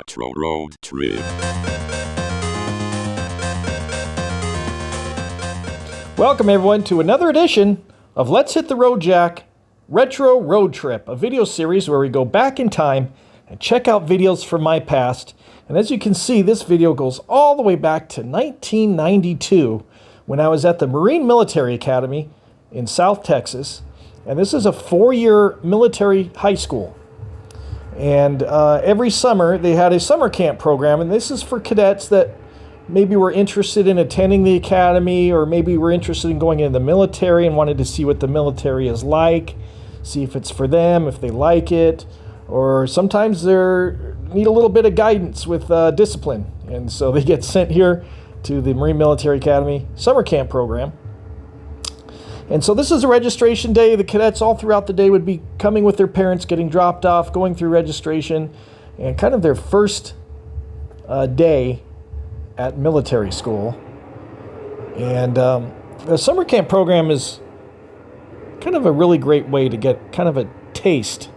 Retro Road Trip. Welcome everyone to another edition of Let's Hit the Road Jack Retro Road Trip, a video series where we go back in time and check out videos from my past. And as you can see, this video goes all the way back to 1992 when I was at the Marine Military Academy in South Texas. And this is a 4-year military high school. And every summer they had a summer camp program, and this is for cadets that maybe were interested in attending the academy, or maybe were interested in going into the military and wanted to see what the military is like, see if it's for them, if they like it, or sometimes they need a little bit of guidance with discipline. And so they get sent here to the Marine Military Academy summer camp program. And so this is a registration day. The cadets all throughout the day would be coming with their parents, getting dropped off, going through registration, and kind of their first day at military school. And the summer camp program is kind of a really great way to get kind of a taste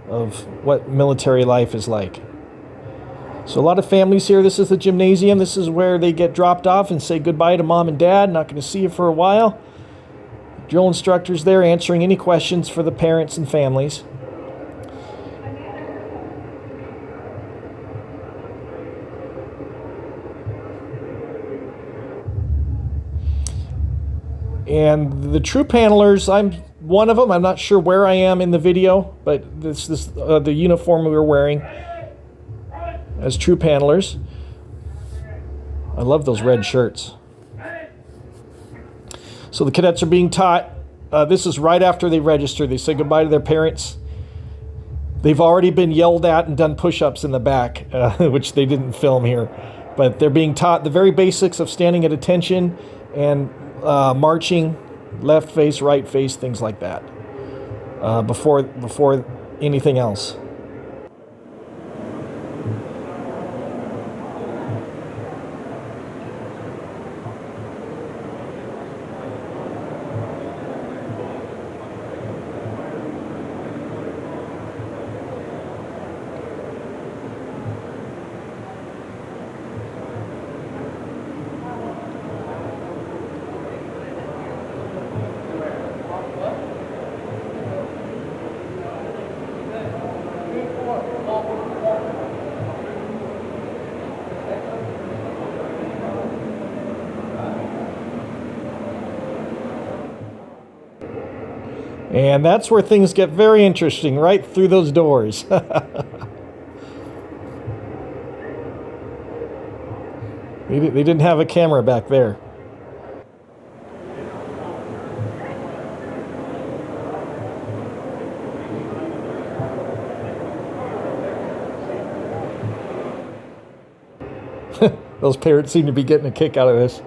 of what military life is like. So a lot of families here. This is the gymnasium. This is where they get dropped off and say goodbye to mom and dad. Not going to see you for a while. Drill instructors there answering any questions for the parents and families. And the troop handlers, I'm one of them. I'm not sure where I am in the video, but this is the uniform we were wearing as troop handlers. I love those red shirts. So the cadets are being taught. This is right after they register. They say goodbye to their parents. They've already been yelled at and done push-ups in the back, which they didn't film here. But they're being taught the very basics of standing at attention and marching, left face, right face, things like that, before anything else. And that's where things get very interesting, right through those doors. They didn't have a camera back there. Those parents seem to be getting a kick out of this.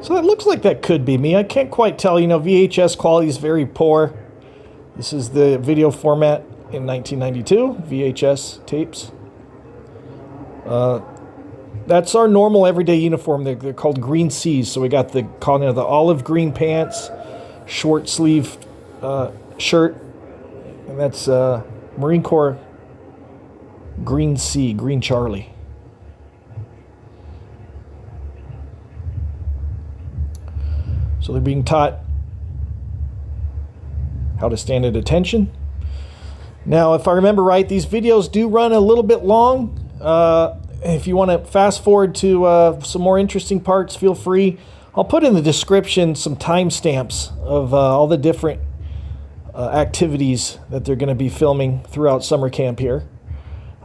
So it looks like that could be me. I can't quite tell. You know, VHS quality is very poor. This is the video format in 1992, VHS tapes. That's our normal everyday uniform. They're called green C's. So we got the olive green pants, short sleeve shirt, and that's Marine Corps green C, green Charlie. So they're being taught how to stand at attention. Now, if I remember right, these videos do run a little bit long. If you want to fast forward to some more interesting parts, feel free. I'll put in the description some timestamps of all the different activities that they're going to be filming throughout summer camp here.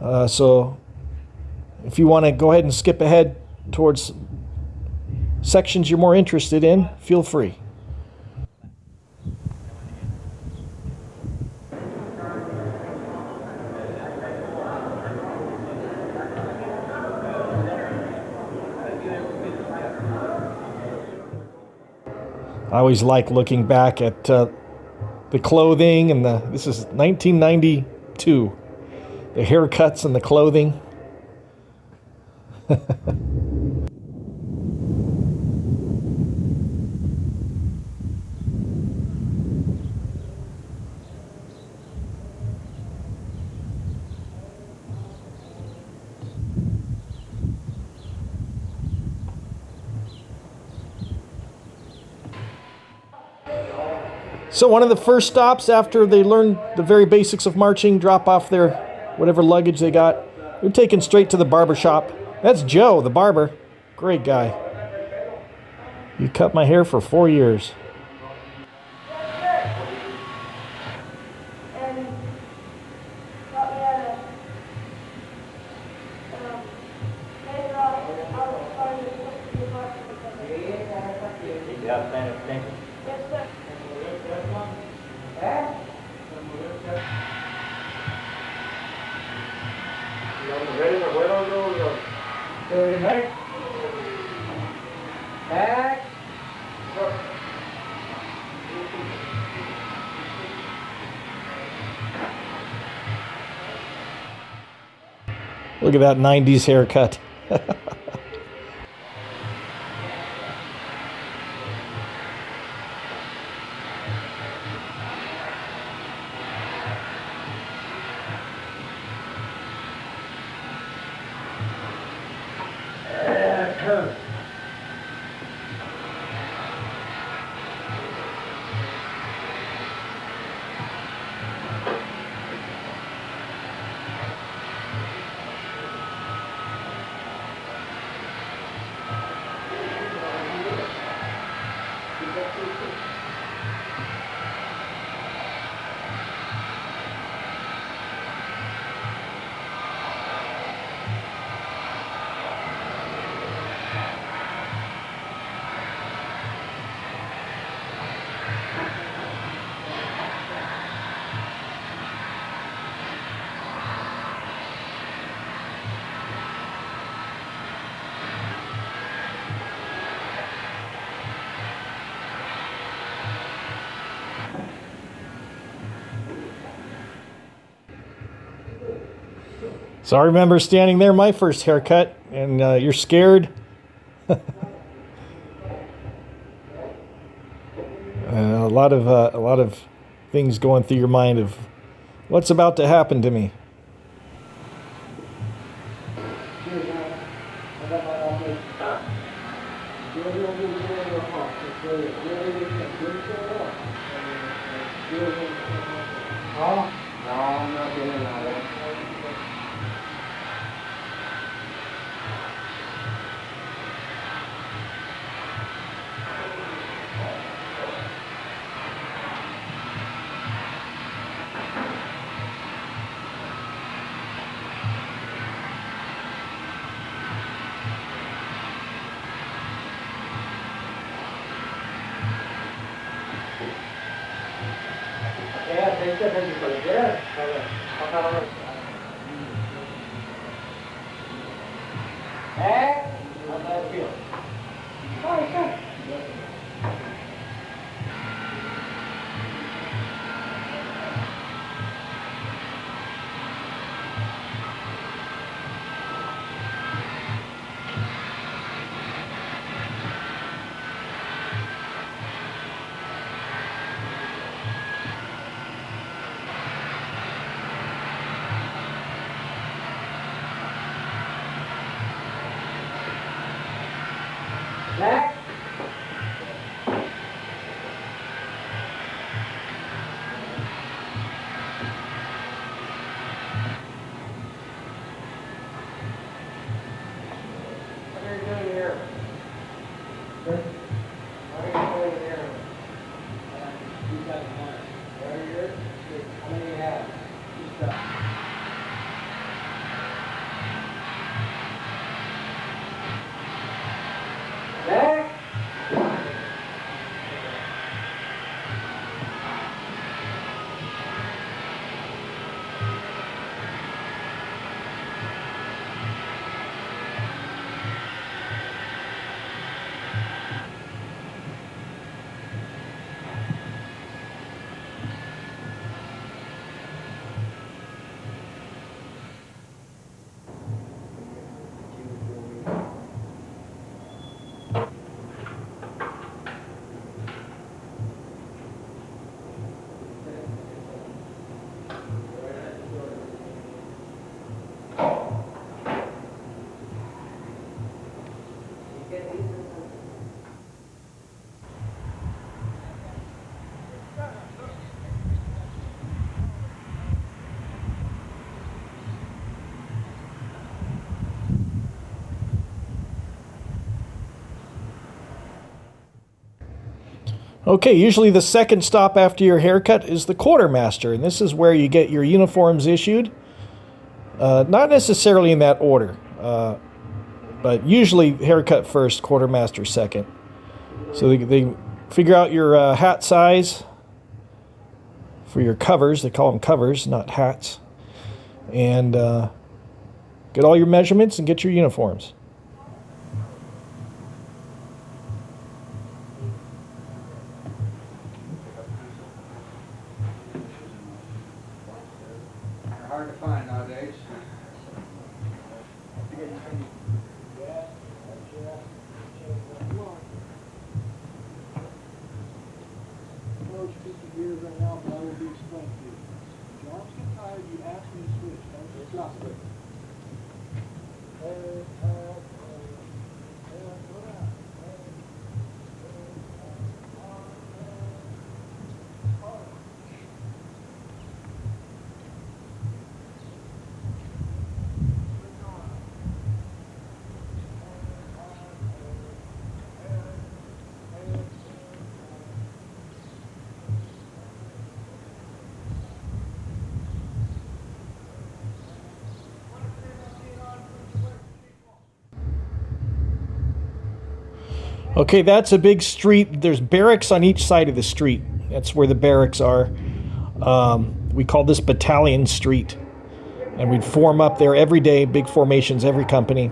So if you want to go ahead and skip ahead towards sections you're more interested in, feel free. I always like looking back at the clothing and this is 1992, the haircuts and the clothing. So one of the first stops after they learn the very basics of marching, drop off their whatever luggage they got, we're taken straight to the barber shop. That's Joe, the barber. Great guy. You cut my hair for 4 years. Look at that 90s haircut. So I remember standing there, my first haircut, and you're scared. A lot of things going through your mind of what's about to happen to me. Back. Okay, usually the second stop after your haircut is the quartermaster, and this is where you get your uniforms issued. Not necessarily in that order, but usually haircut first, quartermaster second. So they figure out your hat size for your covers. They call them covers, not hats. And get all your measurements and get your uniforms. Hard to find nowadays. Right now, but I will be explained to you. Your arms get tired, you ask me to switch. Don't stop it. Okay, that's a big street. There's barracks on each side of the street. That's where the barracks are. We call this Battalion Street. And we'd form up there every day, big formations, every company.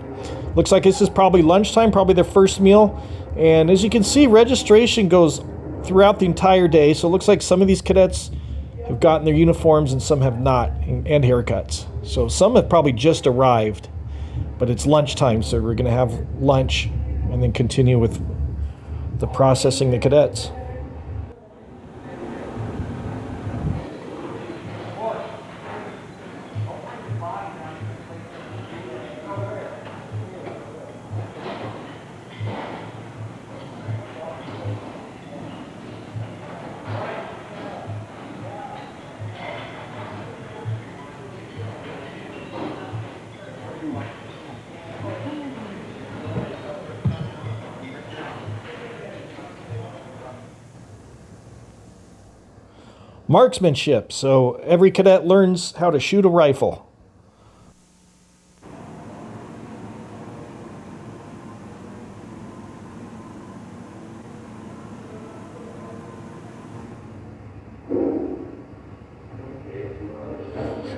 Looks like this is probably lunchtime, probably their first meal. And as you can see, registration goes throughout the entire day. So it looks like some of these cadets have gotten their uniforms and some have not, and haircuts. So some have probably just arrived, but it's lunchtime, so we're gonna have lunch and then continue with the processing the cadets. Marksmanship, so every cadet learns how to shoot a rifle.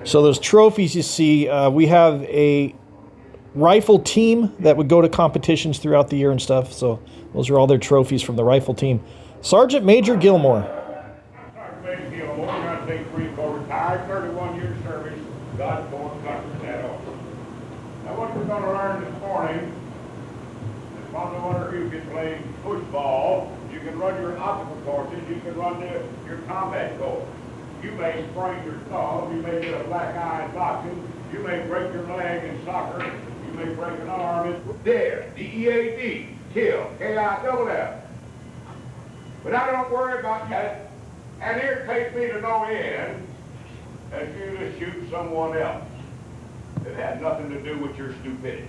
So those trophies you see, we have a rifle team that would go to competitions throughout the year and stuff. So those are all their trophies from the rifle team. Sergeant Major Gilmore. Retired, 31 years service, God going country that over. Now what we're going to learn this morning is from the one who can play football, you can run your obstacle courses, you can run your combat course. You may sprain your thumb, you may get a black eye in boxing, you may break your leg in soccer, you may break an arm in dead, D-E-A-D, kill, K-I-double-F. But I don't worry about that, and it irritates me to no end that you to shoot someone else that had nothing to do with your stupidity.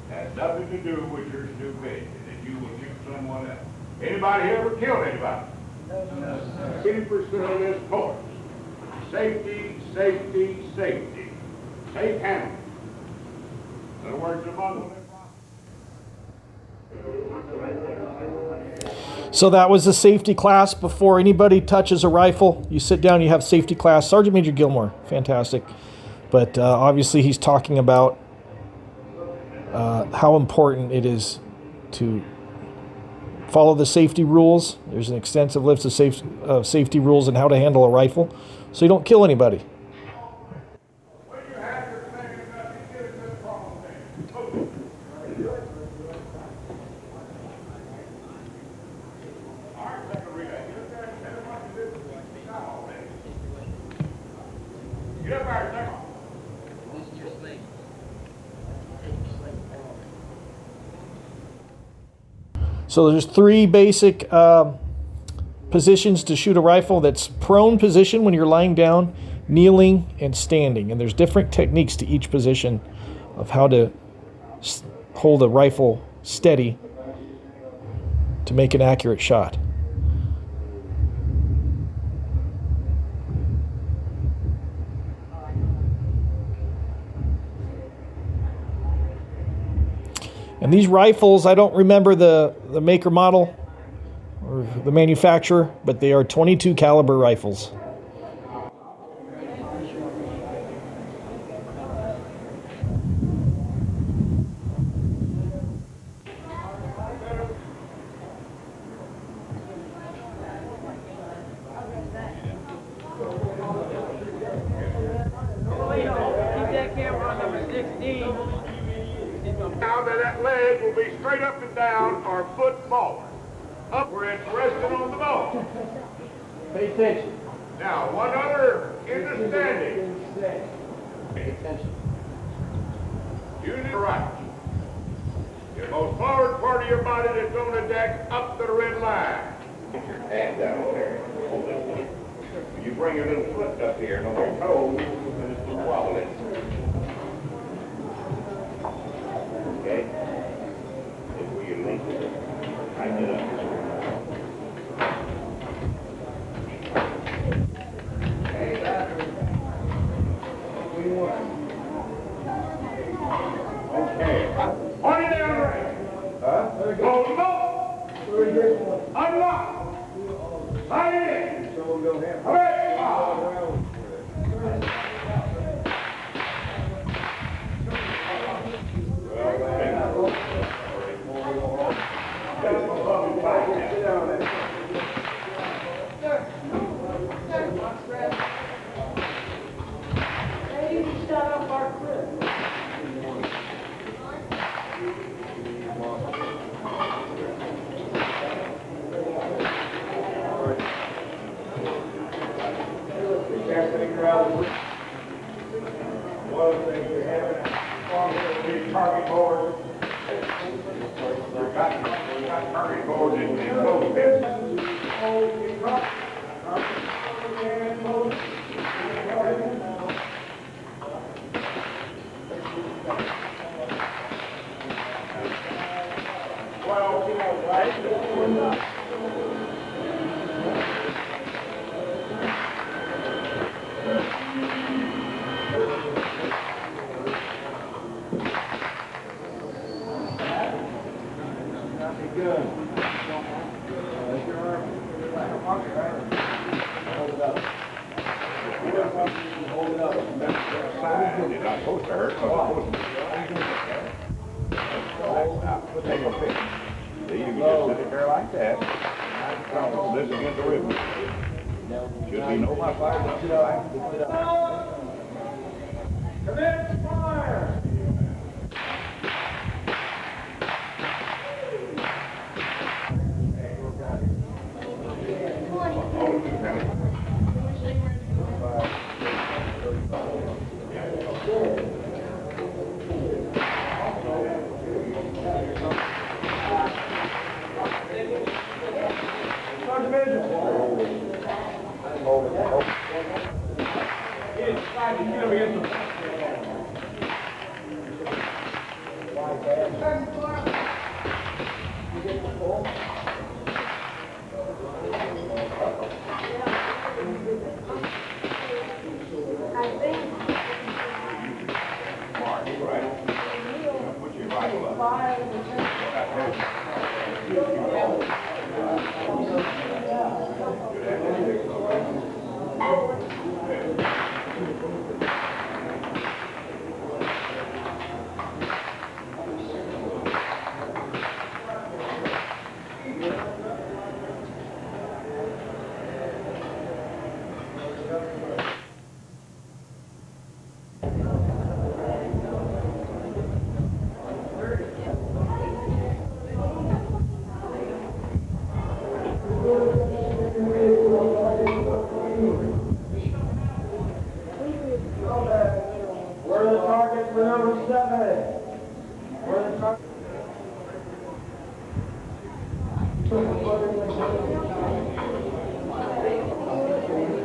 Had nothing to do with your stupidity, that you will shoot someone else. Anybody ever killed anybody? No, sir. 80% of this course. Safety, safety, safety. Safe handling. In other words, among them. So that was the safety class before anybody touches a rifle. You sit down, you have safety class. Sergeant Major Gilmore, fantastic. But obviously he's talking about how important it is to follow the safety rules. There's an extensive list of safety rules and how to handle a rifle so you don't kill anybody. So there's three basic positions to shoot a rifle. That's prone position when you're lying down, kneeling, and standing. And there's different techniques to each position of how to hold a rifle steady. to make an accurate shot. And these rifles, I don't remember the maker model or the manufacturer, but they are 22 caliber rifles. Now that leg will be straight up and down or foot forward. Up where it's resting on the ball. Pay attention. Now, one other understanding. Pay attention. Use it right. Your most forward part of your body that's on the deck up to the red line. Get your hand down there. Hold it. You bring your little foot up here and on your toes, and it's just wobble it. Okay? This where you link it. Tighten it up. Okay. On it down right. Go low. Unlock. Slide it in. Hooray. One of the things we have in our target board. We've got target boards in both pits.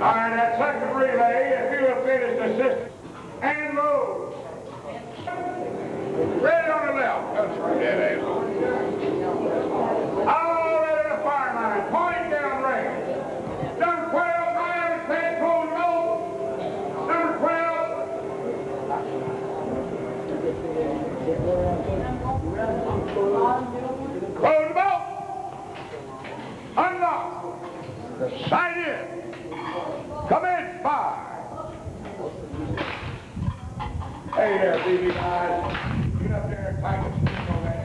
All right, that second relay, if you have finished assistant, and move. Ready on the left. That's right, that asshole. All right. Close the boat. Unlock. Sight in. Come in, fire. Hey there, BB guys. Get up there and pack a stick on that.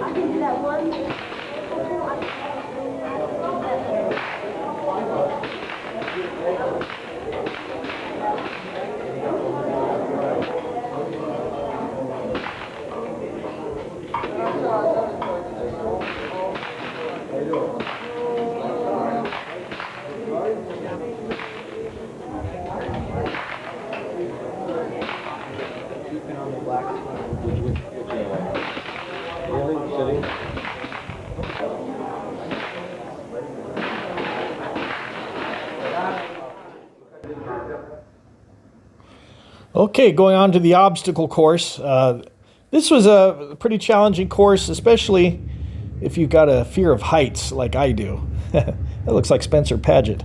I can do that one. Okay, going on to the obstacle course. This was a pretty challenging course, especially if you've got a fear of heights like I do. That looks like Spencer Paget.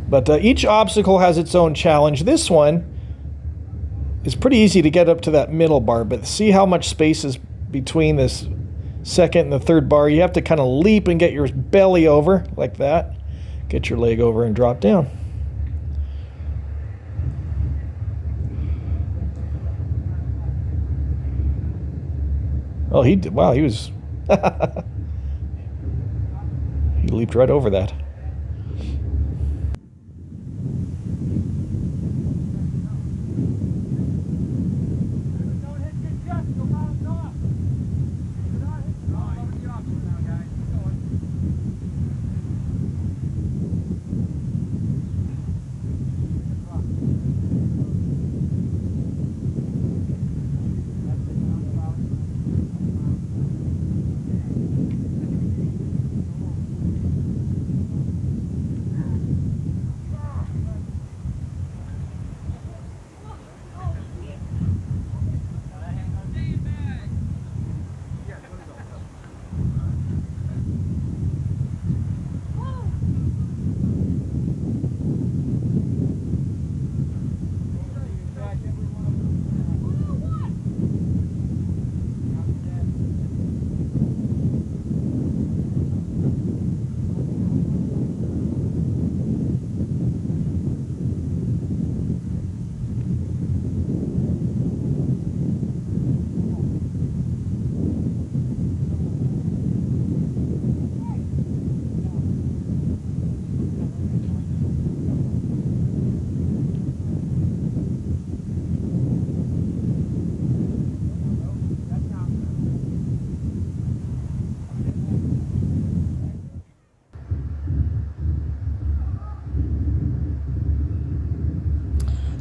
But each obstacle has its own challenge. This one is pretty easy to get up to that middle bar, but see how much space is between this second and the third bar. You have to kind of leap and get your belly over like that. Get your leg over and drop down. Oh, he did. Wow, he was. He leaped right over that.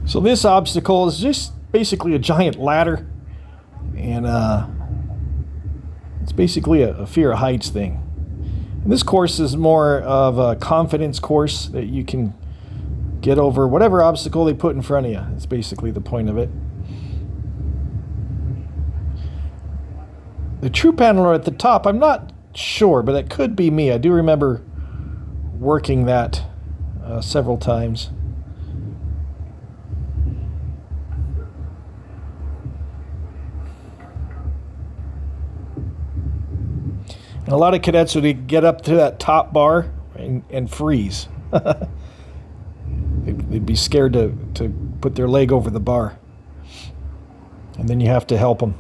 So this obstacle is just basically a giant ladder, and it's basically a fear of heights thing. And this course is more of a confidence course that you can get over whatever obstacle they put in front of you. That's basically the point of it. The true paneler at the top, I'm not sure, but it could be me. I do remember working that several times. And a lot of cadets would get up to that top bar and freeze. They'd be scared to put their leg over the bar. And then you have to help them.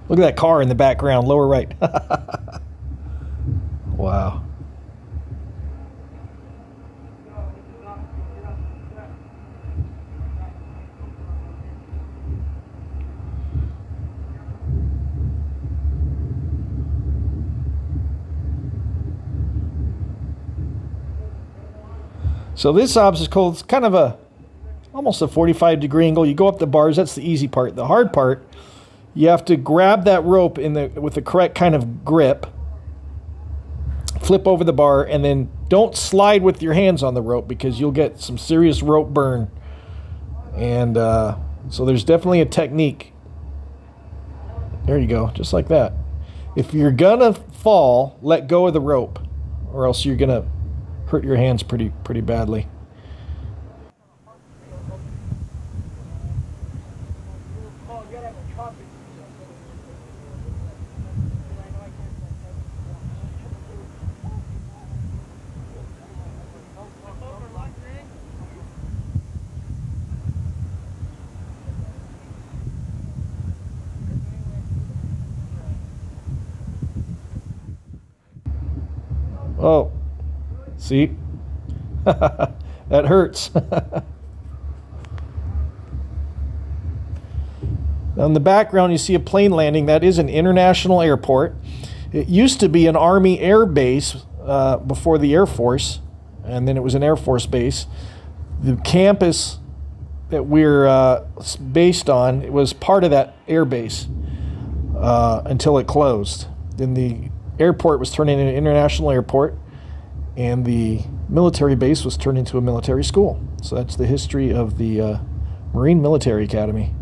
Look at that car in the background, lower right. Wow. So this obstacle is kind of almost a 45-degree angle. You go up the bars. That's the easy part. The hard part, you have to grab that rope with the correct kind of grip, flip over the bar, and then don't slide with your hands on the rope because you'll get some serious rope burn. And so there's definitely a technique. There you go, just like that. If you're gonna fall, let go of the rope, or else you're gonna hurt your hands pretty badly. Oh, see? That hurts. Now in the background, you see a plane landing. That is an international airport. It used to be an Army air base before the Air Force, and then it was an Air Force base. The campus that we're based on, it was part of that air base until it closed. Then the airport was turned into an international airport, and the military base was turned into a military school. So that's the history of the Marine Military Academy.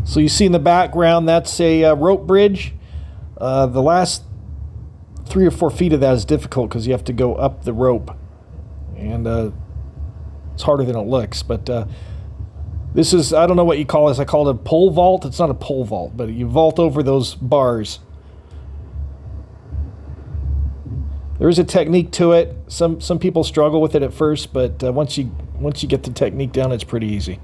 So you see in the background, that's a rope bridge. The last 3 or 4 feet of that is difficult because you have to go up the rope, and it's harder than it looks. But this is, I don't know what you call this. I call it a pole vault. It's not a pole vault, but you vault over those bars. There is a technique to it. Some people struggle with it at first, but once you get the technique down, it's pretty easy.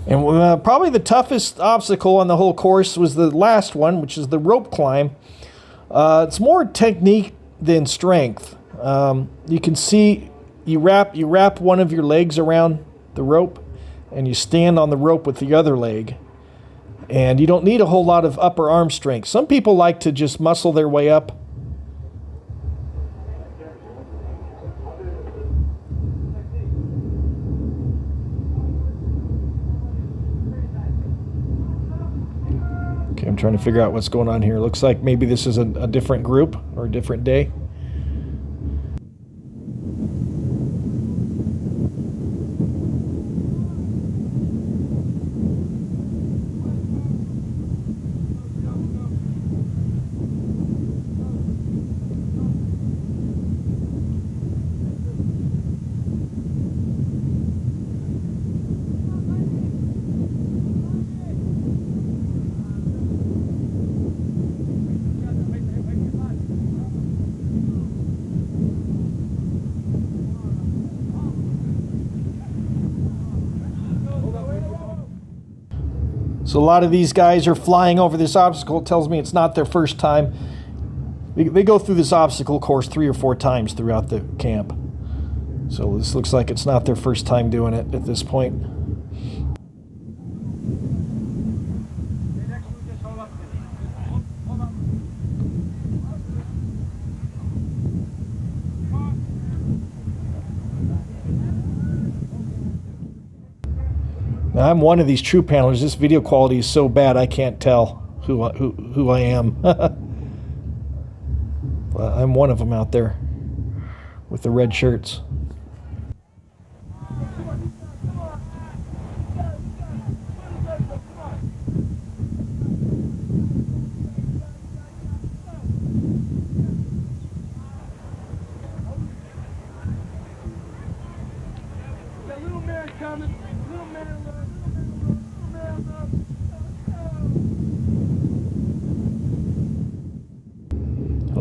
And probably the toughest obstacle on the whole course was the last one, which is the rope climb. It's more technique than strength. You can see you wrap one of your legs around the rope, and you stand on the rope with the other leg. And you don't need a whole lot of upper arm strength. Some people like to just muscle their way up. I'm trying to figure out what's going on here. Looks like maybe this is a different group or a different day. So a lot of these guys are flying over this obstacle. It tells me it's not their first time. They go through this obstacle course 3 or 4 times throughout the camp. So this looks like it's not their first time doing it at this point. Now, I'm one of these troop handlers. This video quality is so bad I can't tell who I am. I'm one of them out there with the red shirts.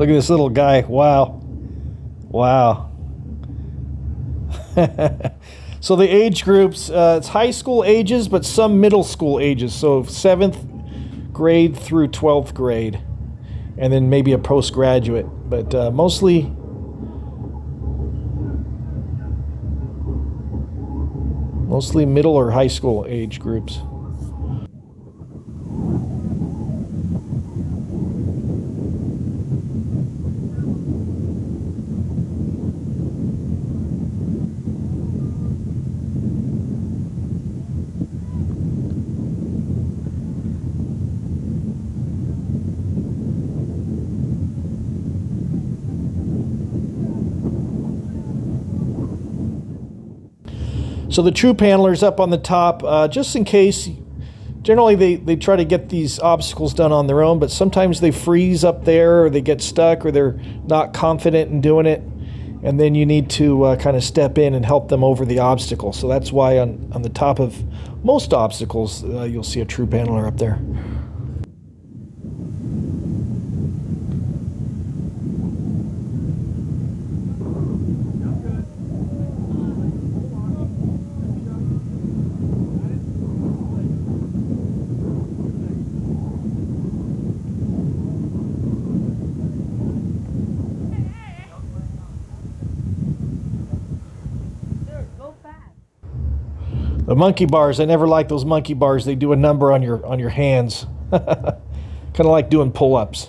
Look at this little guy. Wow. Wow. So the age groups, it's high school ages, but some middle school ages. So 7th grade through 12th grade. And then maybe a postgraduate. But mostly middle or high school age groups. So the troop handler's up on the top, just in case. Generally, they try to get these obstacles done on their own, but sometimes they freeze up there, or they get stuck, or they're not confident in doing it, and then you need to kind of step in and help them over the obstacle. So that's why on the top of most obstacles, you'll see a troop handler up there. The monkey bars, I never liked those monkey bars. They do a number on your hands. Kind of like doing pull-ups.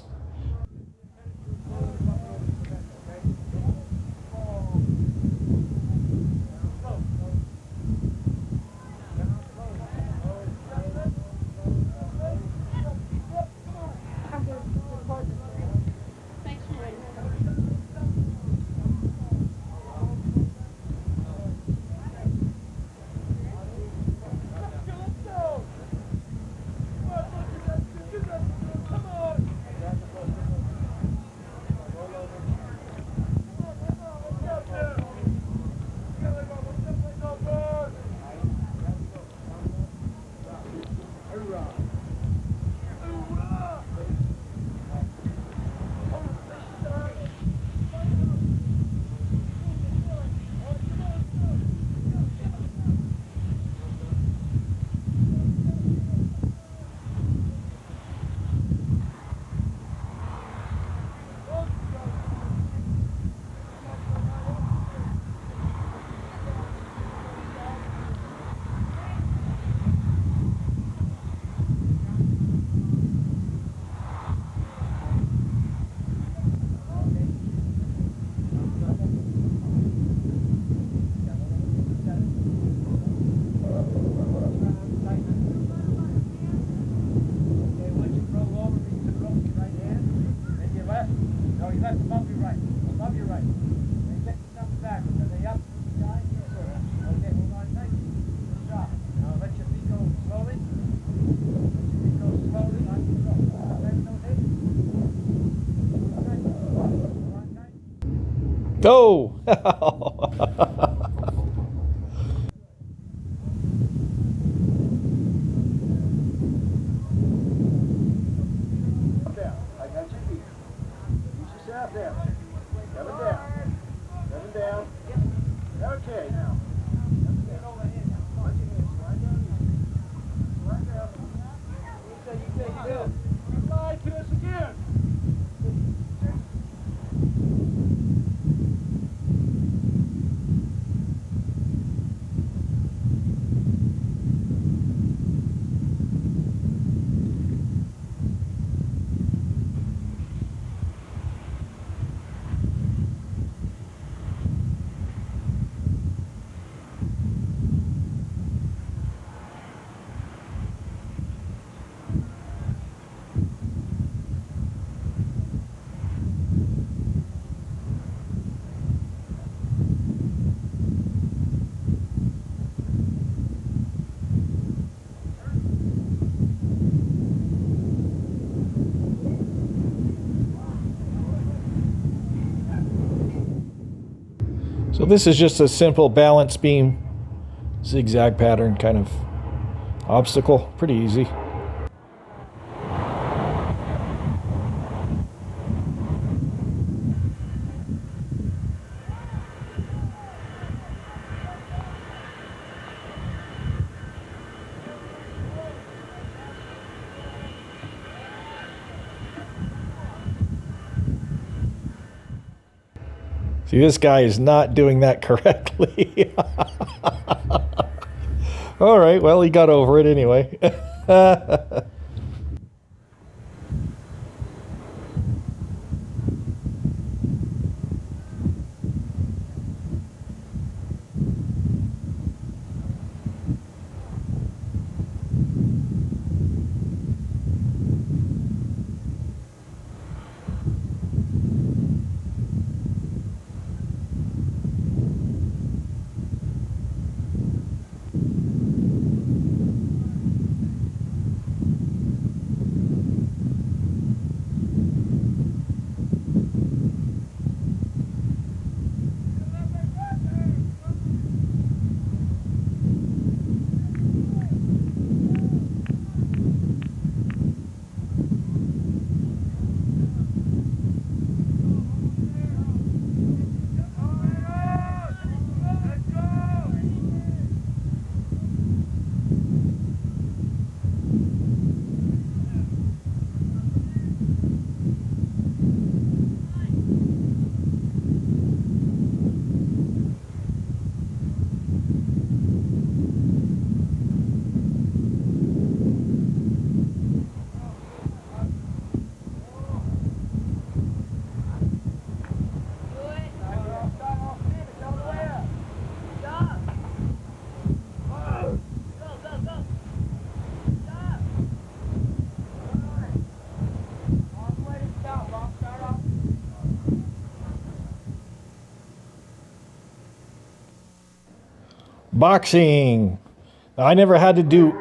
Go! So this is just a simple balance beam, zigzag pattern kind of obstacle. Pretty easy. See, this guy is not doing that correctly. All right, well, he got over it anyway. Boxing. Now, I never had to do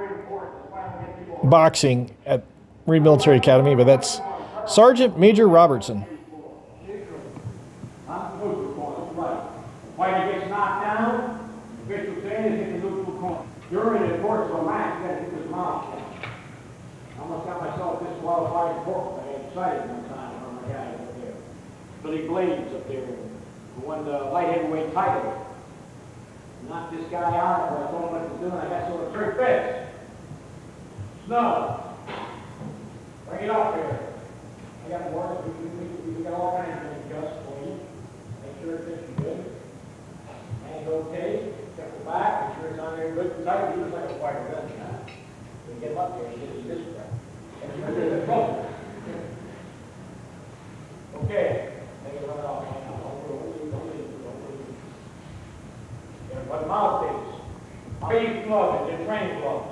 boxing at Marine Military Academy, but that's Sergeant Major Robertson. Fighter gets knocked down, the official says hit the neutral corner. During the course of a match, you got to hit this milestone. I almost got myself disqualified in court. I got excited one time when my guy up there. Billy Blades up there, who won the light heavyweight title. Knocked this guy out, I told him what to do, and I got sort of three fists. Snow. Bring it up here. I got more. We got all kinds of things just for you. Make sure it fits you good. And okay. Step it back. Make sure it's on there good and tight. He was like a fighter gun. When you get him up there, he gives you this crap. And you're in the trouble. Okay. Make it run off. What mouth is? Big gloves and train gloves.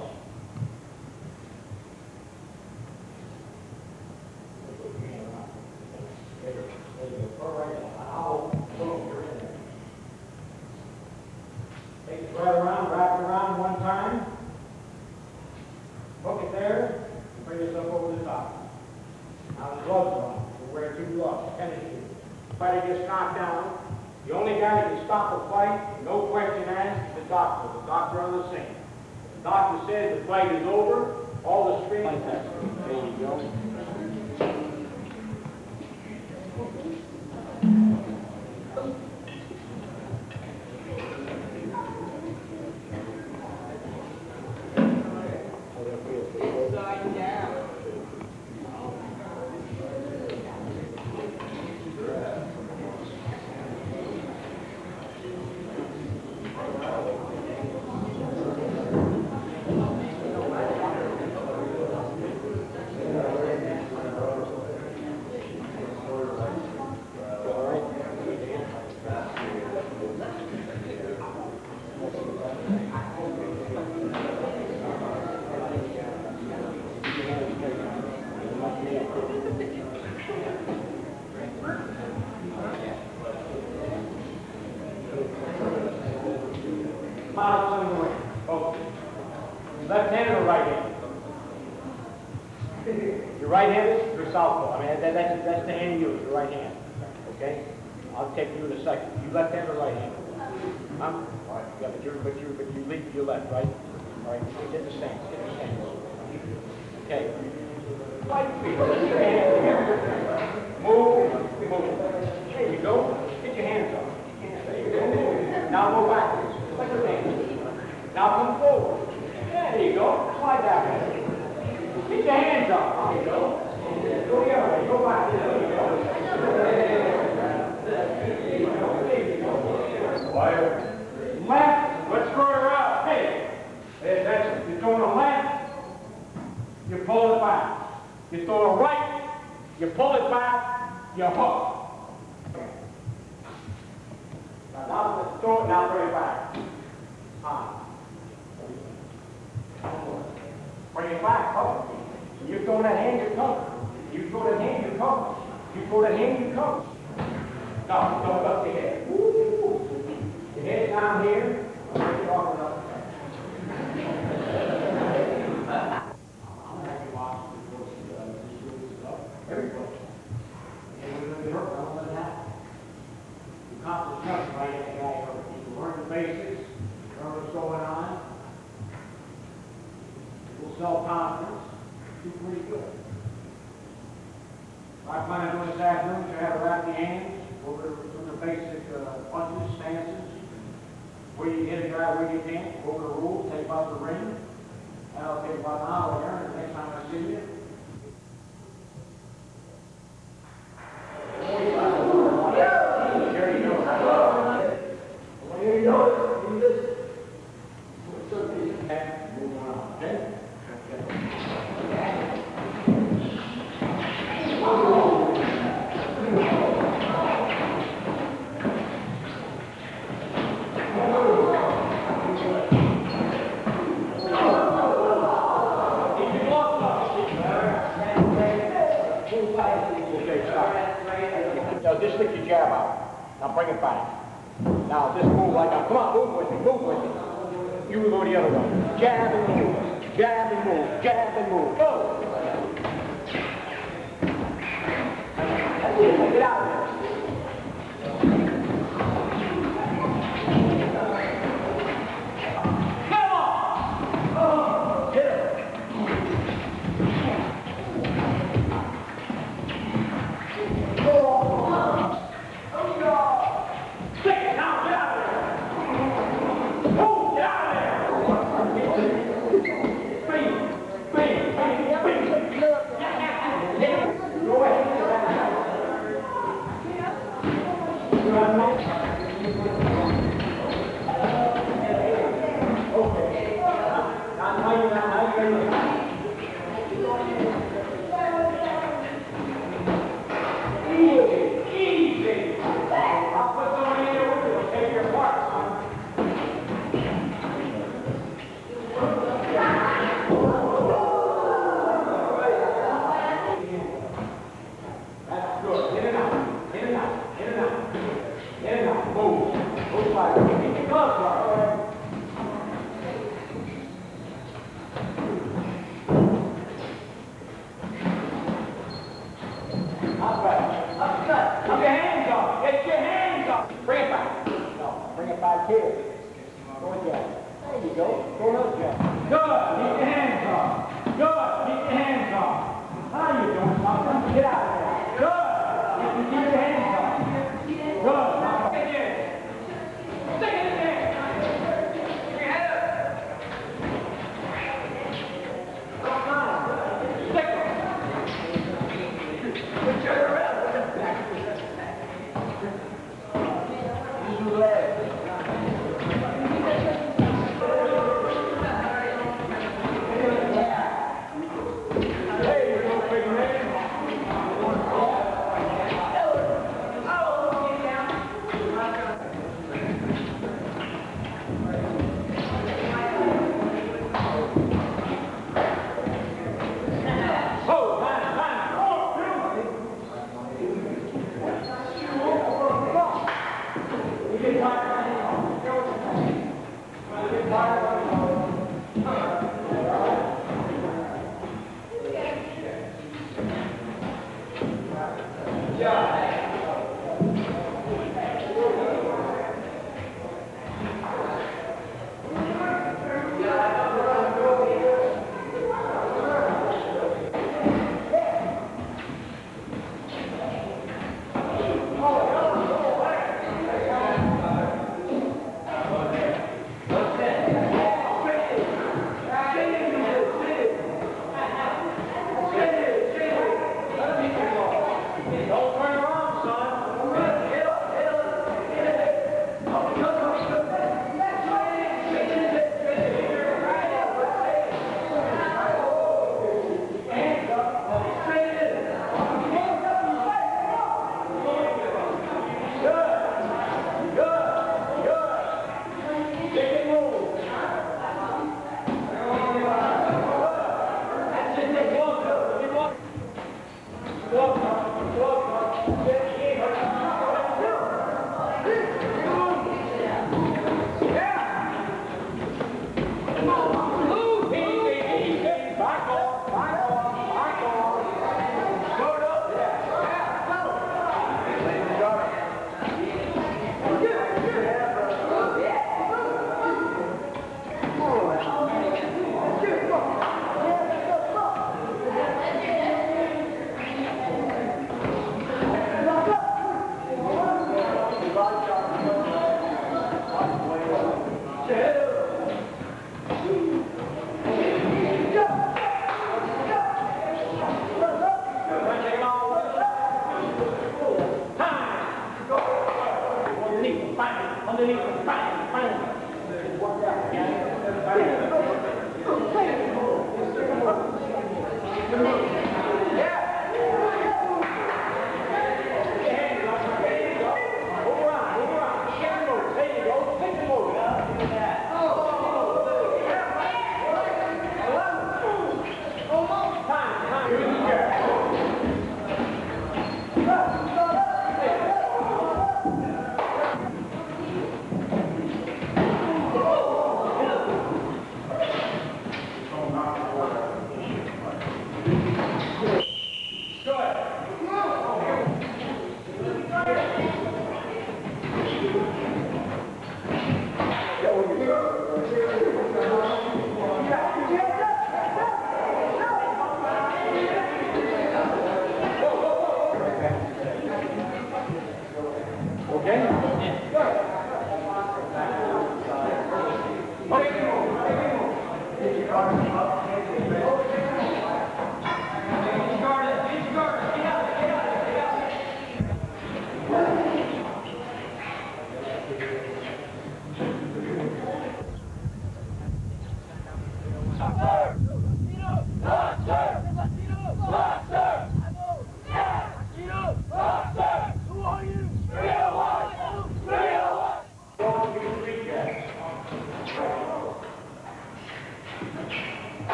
Take the thread around, wrap it around one time. Hook it there, and bring yourself over the top. Now the gloves are on. We're wearing two gloves, tennis shoes. Fighter gets knocked down. The only guy that can stop a fight, no question asked, is the doctor. The doctor on the scene. The doctor says the fight is over. All the screens. There you go. Left-handed or right-handed? You're right-handed, you're southpaw. I mean, that's the hand you use, your right hand. Okay? I'll take you in a second. You left-handed or right-handed? Huh? Yeah, but you lead to your left, right? All right, get the stance, get the stance. Okay. Right feet. Get your hands together. Move, move. There you go. Get your hands up. There you go. Now go backwards. Like your hands. Now come forward. There you go. Slide that way. Get your hands up. There you go. Go the other way. Go back. There you go. There you go. Now, throw it, now bring it back. Bring it back, cover. You throw that hand, you cover. You throw that hand, you cover. You throw that hand, you cover. No, don't up the head. Woo. The head down here. Bring it off and up. Everybody. Accomplish nothing by getting the guy hurt. You learn the basics, learn what's going on. Little self-confidence. Do pretty good. I plan on doing this afternoon, you have to wrap the hands, go over the basic punches, stances, where you hit a guy, where you can't, go over the rules, take out the ring. That'll take about an hour there, and the next time I see you. Now just stick your jab out. Now bring it back. Now just move like that. Come on, move with me, move with me. You will go the other way. Jab and move, jab and move, jab and move. Go! Get out of there. underneath the bang, bang. Work out,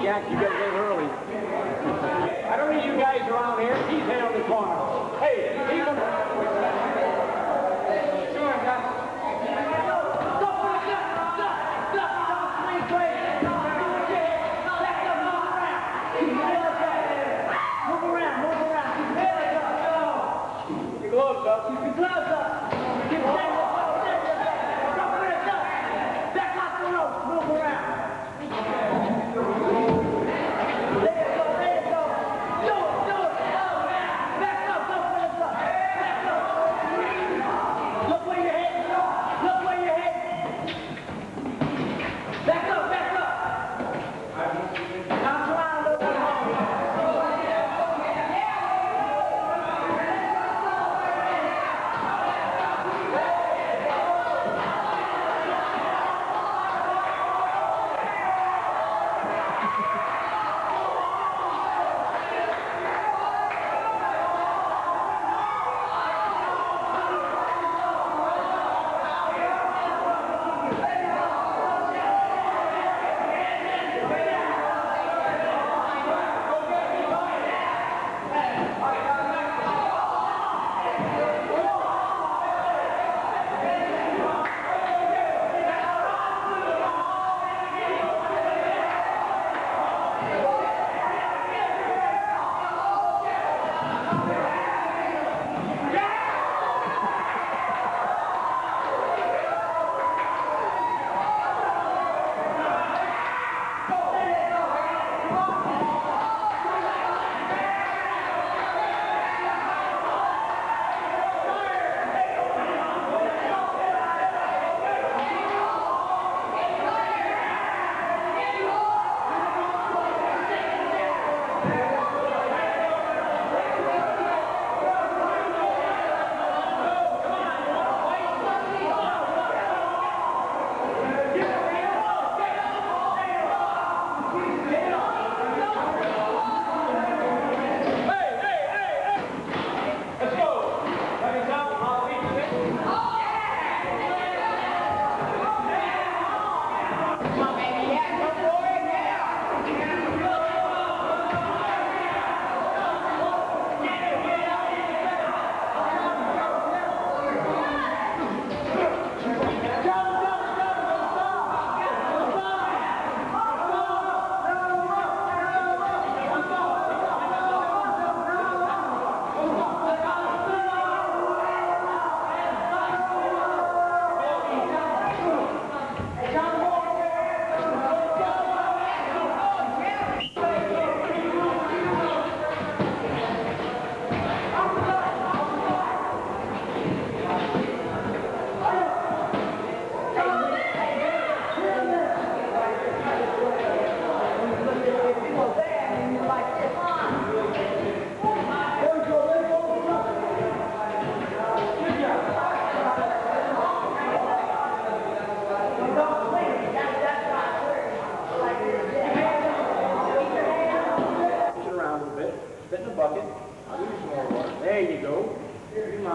Jack, you gotta get early. I don't need you guys around here. He's head on the corner. Hey, he's on gloves up. Keep your gloves up. Keep your gloves up. Back off the rope. Move around.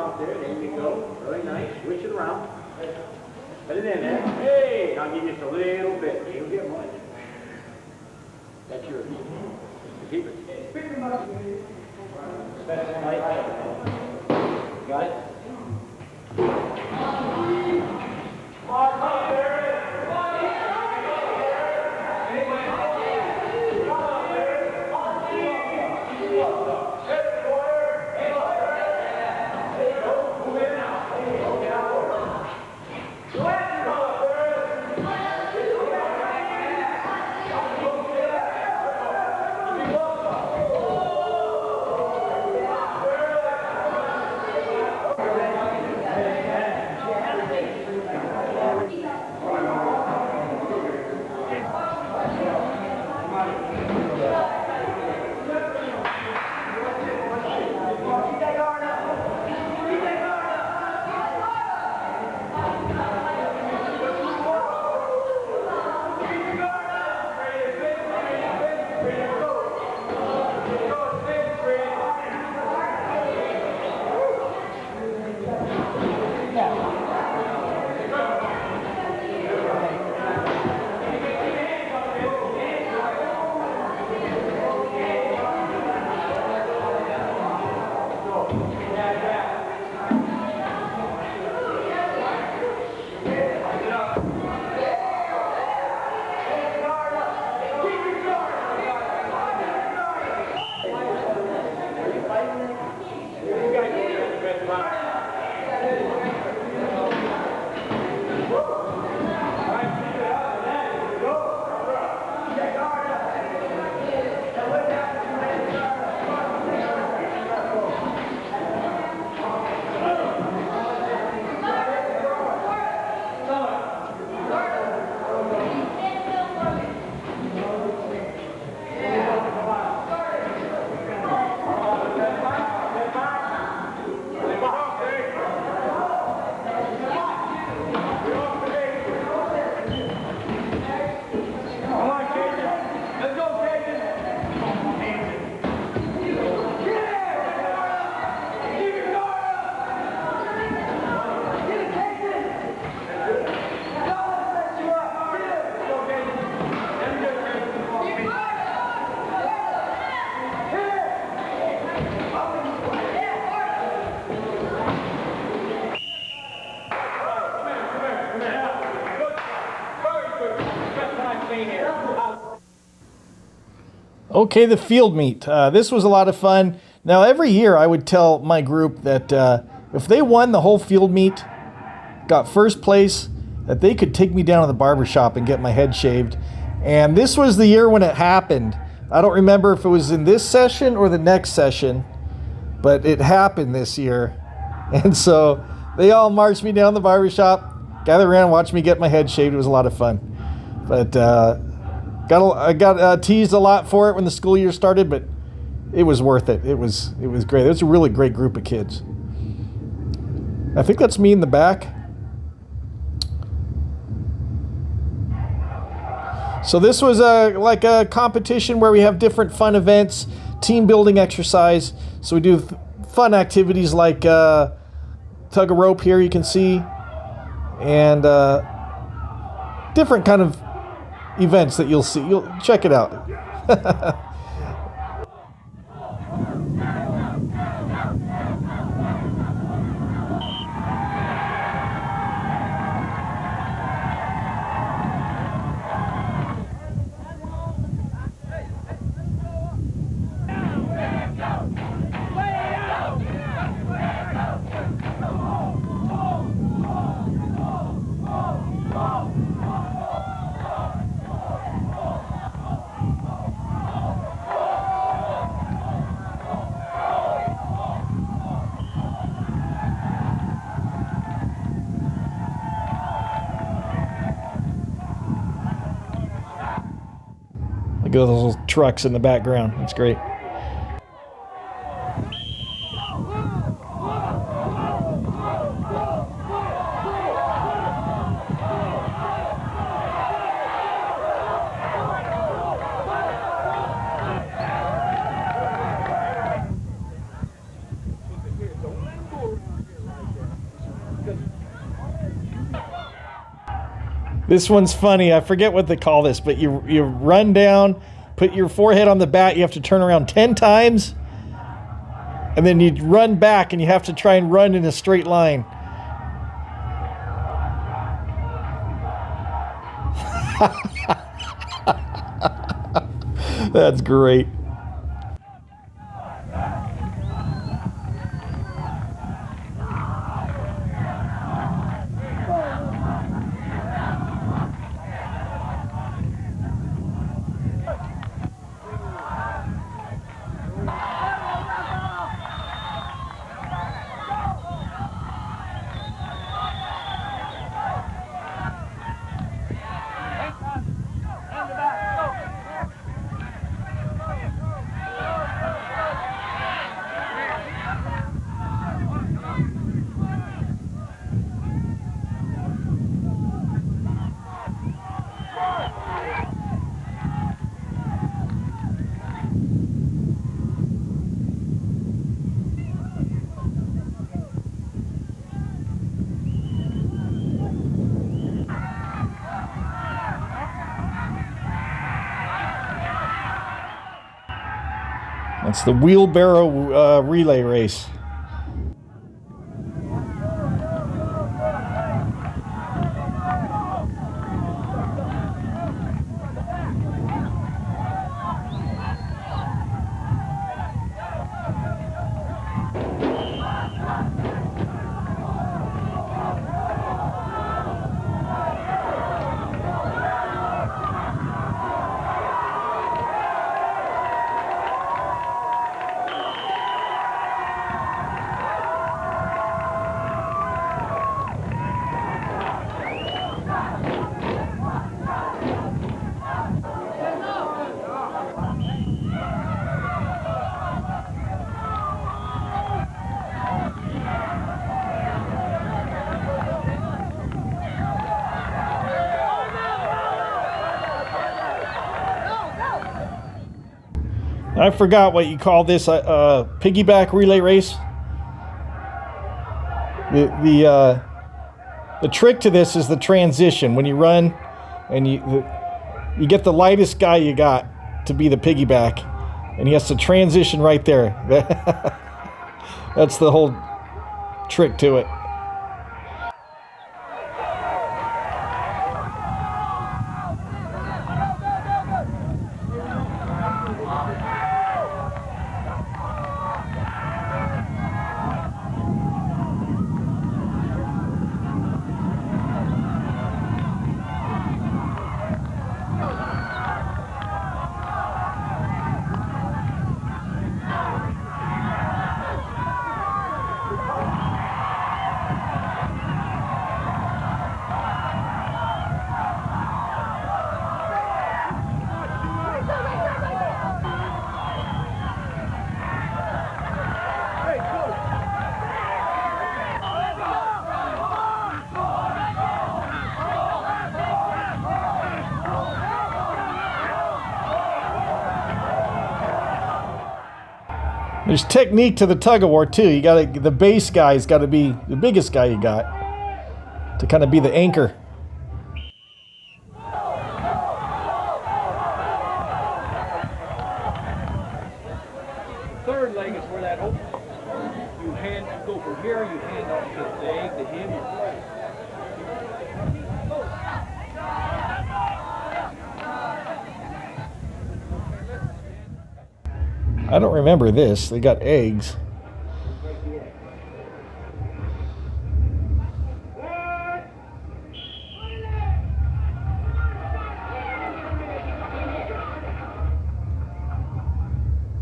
out there. There you go. Really nice. Switch it around. Put it in there. Hey, I'll give you just a little bit. You'll get one. That's yours. Keep it. Got it? Okay, the field meet. This was a lot of fun. Now, every year I would tell my group that if they won the whole field meet, got first place, that they could take me down to the barber shop and get my head shaved. And this was the year when it happened. I don't remember if it was in this session or the next session, but it happened this year. And so they all marched me down the barber shop, gathered around, watched me get my head shaved. It was a lot of fun. But I got teased a lot for it when the school year started, but it was worth it. It was great. It was a really great group of kids. I think that's me in the back. So this was like a competition where we have different fun events, team building exercise. So we do fun activities like tug a rope here, you can see, and different kind of events that you'll see. You'll check it out. Look at those little trucks in the background. That's great. This one's funny. I forget what they call this, but you run down, put your forehead on the bat. You have to turn around 10 times, and then you run back, and you have to try and run in a straight line. That's great. That's the wheelbarrow relay race. I forgot what you call this piggyback relay race. The trick to this is the transition. When you run and you get the lightest guy you got to be the piggyback, and he has to transition right there. That's the whole trick to it. There's technique to the tug of war too. The base guy's got to be the biggest guy you got to kind of be the anchor. Third leg is where that opens. You go from here, you hand off the egg to him. I don't remember this. They got eggs.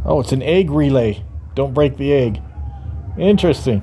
Oh, it's an egg relay. Don't break the egg. Interesting.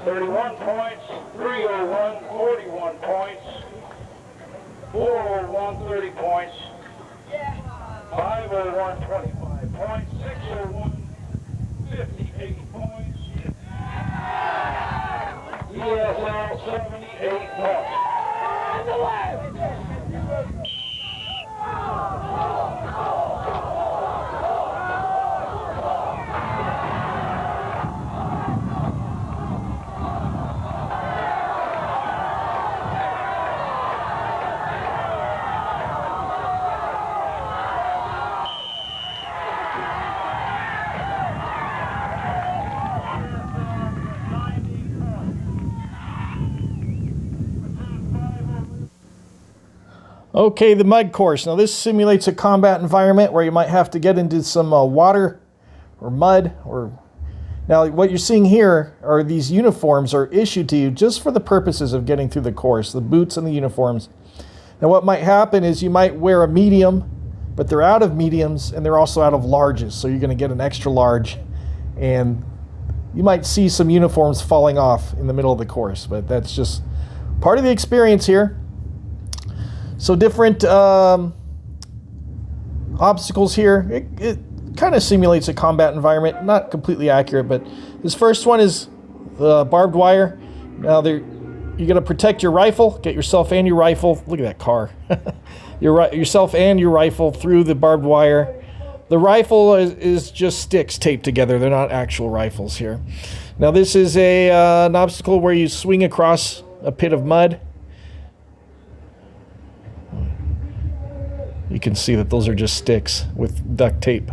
31 points, 301, 41 points, 401, 30 points, 501, 25 points, 601, 58 points, ESL 78 points. Okay, the mud course. Now this simulates a combat environment where you might have to get into some water or mud. Now what you're seeing here are these uniforms are issued to you just for the purposes of getting through the course, the boots and the uniforms. Now what might happen is you might wear a medium, but they're out of mediums and they're also out of larges. So you're going to get an extra large, and you might see some uniforms falling off in the middle of the course, but that's just part of the experience here. So different obstacles here. It kind of simulates a combat environment. Not completely accurate, but this first one is the barbed wire. Now you're going to protect your rifle, get yourself and your rifle. Look at that car. Yourself and your rifle through the barbed wire. The rifle is just sticks taped together. They're not actual rifles here. Now this is an obstacle where you swing across a pit of mud. You can see that those are just sticks with duct tape.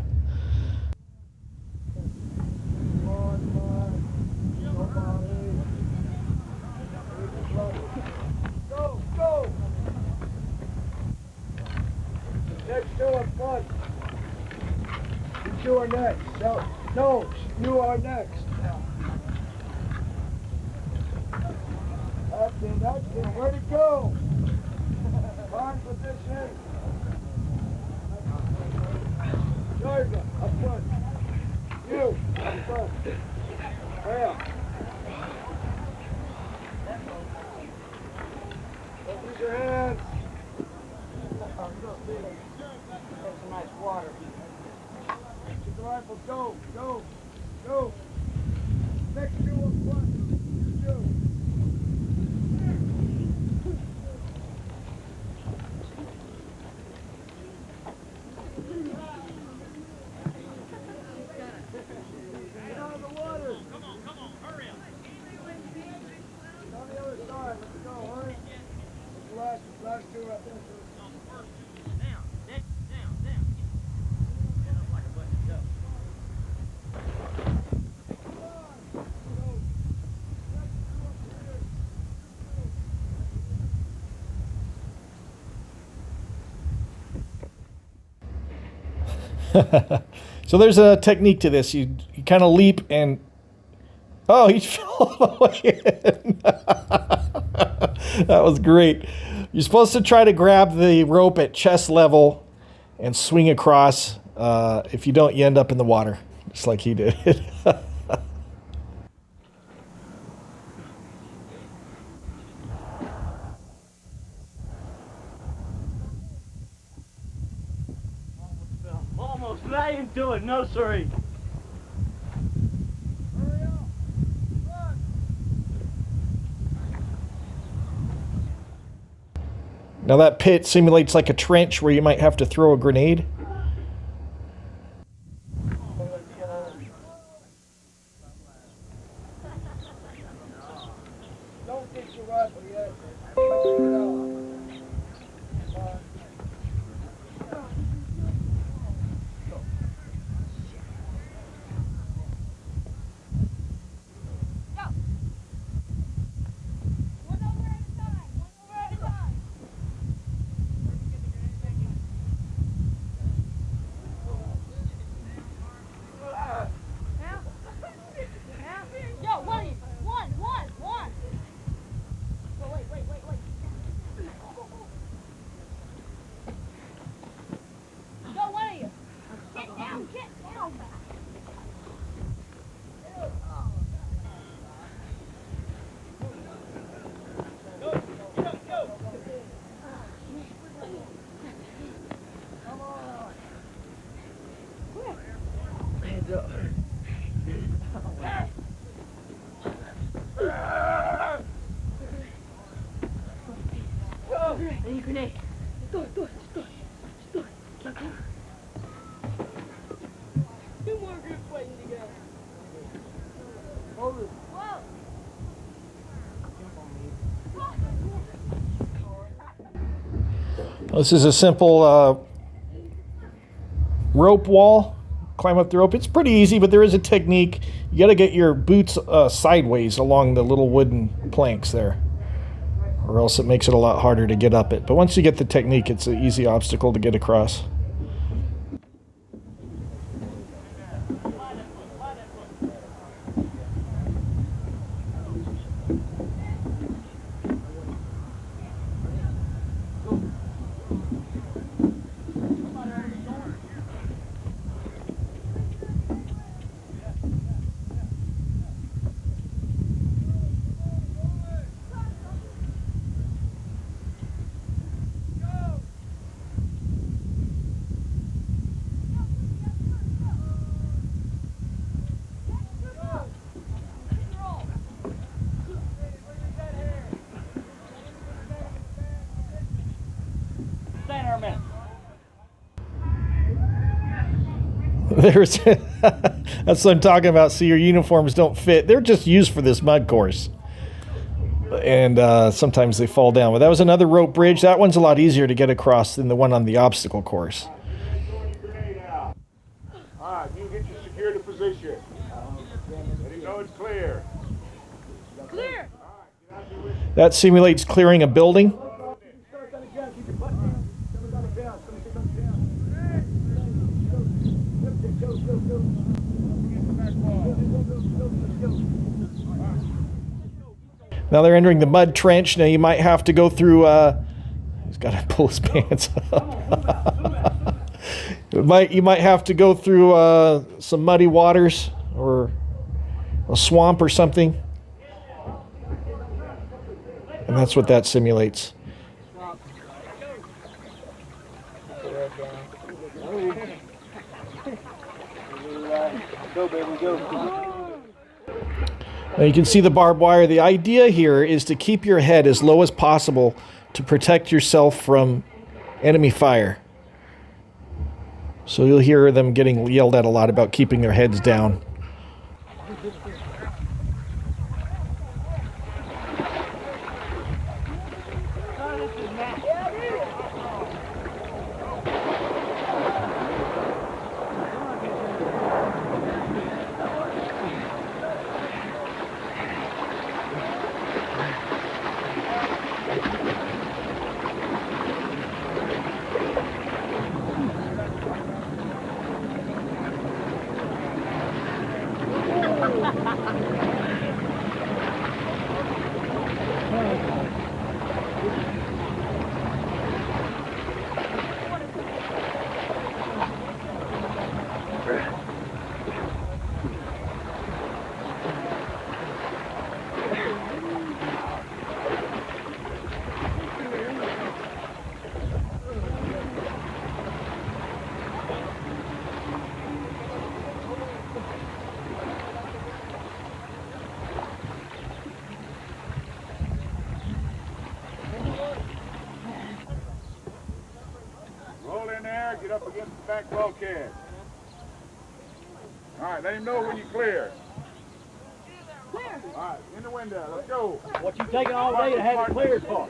Go, go! Next to our front. You are next. No, you are next. That's it. Where to go? Arm position. Georgia, up front. You, up front. Well. Use your hands. That's some nice water. Get the rifle. Go, go, go. Next two up front. You. Last two up there. So there's a technique to this. You kind of leap and... Oh, he fell away. That was great. You're supposed to try to grab the rope at chest level and swing across. If you don't, you end up in the water, just like he did. Almost, but I didn't do it. No, sorry. Now that pit simulates like a trench where you might have to throw a grenade. Don't get your rifle yet. This is a simple rope wall. Climb up the rope. It's pretty easy, but there is a technique. You got to get your boots sideways along the little wooden planks there, or else it makes it a lot harder to get up it. But once you get the technique, it's an easy obstacle to get across. There's that's what I'm talking about. See, your uniforms don't fit. They're just used for this mud course, and sometimes they fall down. But that was another rope bridge. That one's a lot easier to get across than the one on the obstacle course. All right, you get your security position. Let him know it's clear. Clear. That simulates clearing a building. Now they're entering the mud trench. Now you might have to go through, he's got to pull his pants up. You might have to go through some muddy waters or a swamp or something. And that's what that simulates. Go, baby, go. Now you can see the barbed wire. The idea here is to keep your head as low as possible to protect yourself from enemy fire. So you'll hear them getting yelled at a lot about keeping their heads down. Roll in there, get up against the back bulkhead. All right, let him know when you're clear. Clear. All right, in the window, let's go. What you taking all day to have it cleared for?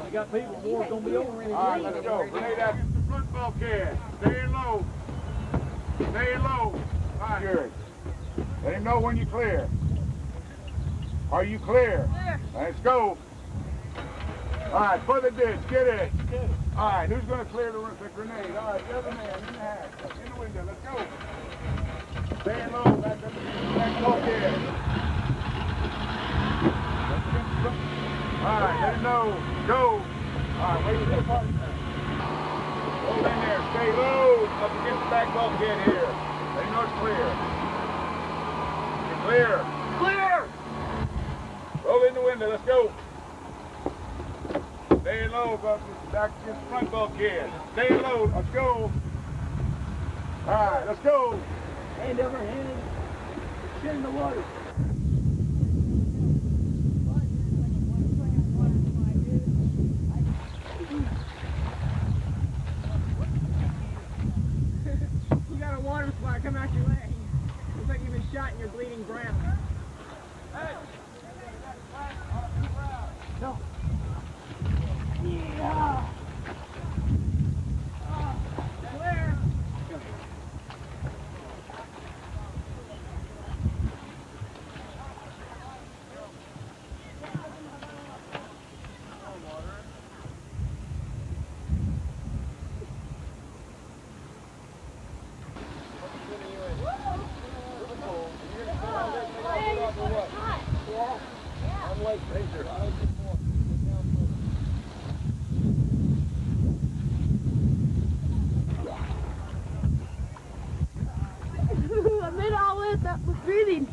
You got people, war's gonna be over in a All right, let's go. Grenade out against the front bulkhead. Stay low. Stay low. All right, good. Let him know when you're clear. Are you clear? Clear. Let's go. All right, for the ditch, get it. All right, who's going to clear the grenade? All right, the other man in the hat, in the window. Let's go. Stay low, back up against the back bulkhead. All right, let him know. Go. All right, wait for the partner. Hold in there. Stay low up against the back bulkhead here. Let him know it's clear. You're clear. Clear. Roll in the window. Let's go. Stay low, back against the front bulkhead. Stay low. Let's go. All right, let's go. Hand over hand, shit in the water. You got a water spot come out your leg. Looks like you've been shot and you're bleeding brown. No. Yeah. lake, Razor. I made it all the way up that was breathing.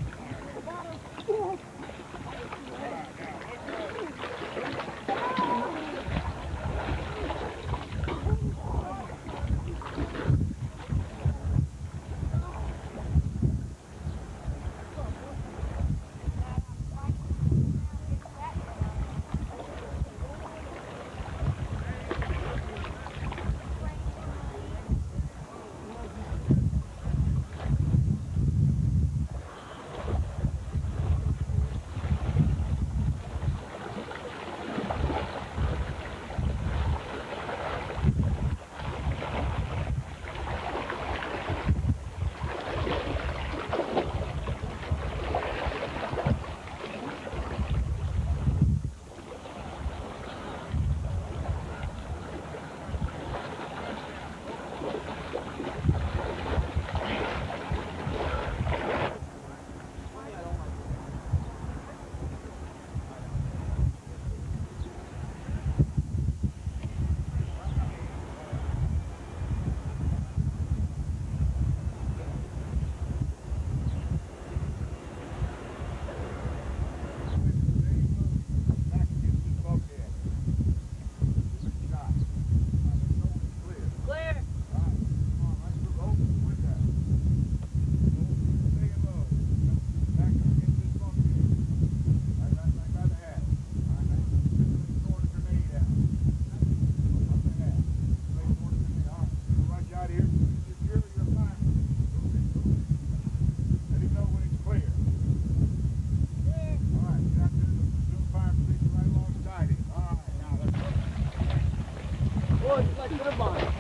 Boy, it's like turbine.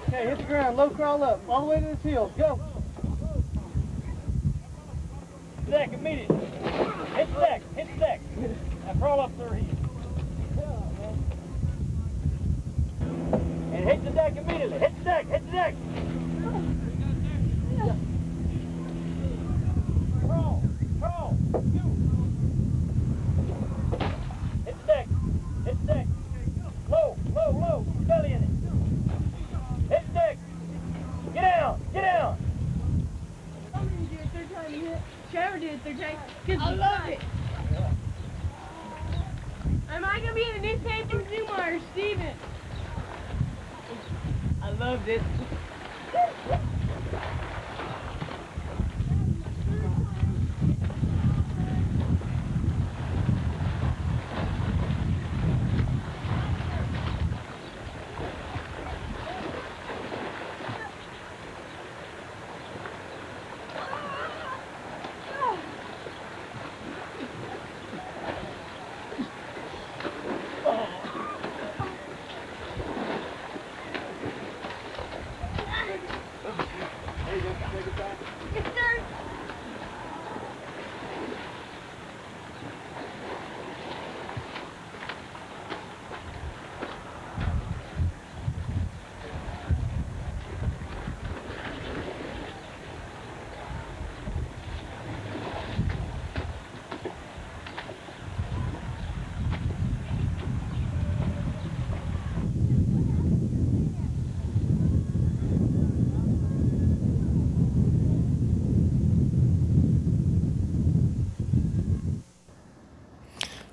Okay, hit the ground, low crawl up, all the way to the field. Go. Deck immediately. Hit the deck. Hit the deck. Now crawl up through here. And hit the deck immediately. Hit the deck. Hit the deck. Crawl. Crawl. Hit the deck. Hit the deck. Low. Low. Low. Belly in it. Hit the deck. Get down. Get down. I'm gonna do it third time. Trevor did it third time. I love it. Am I gonna be in the newspaper tomorrow, Steven? I loved it.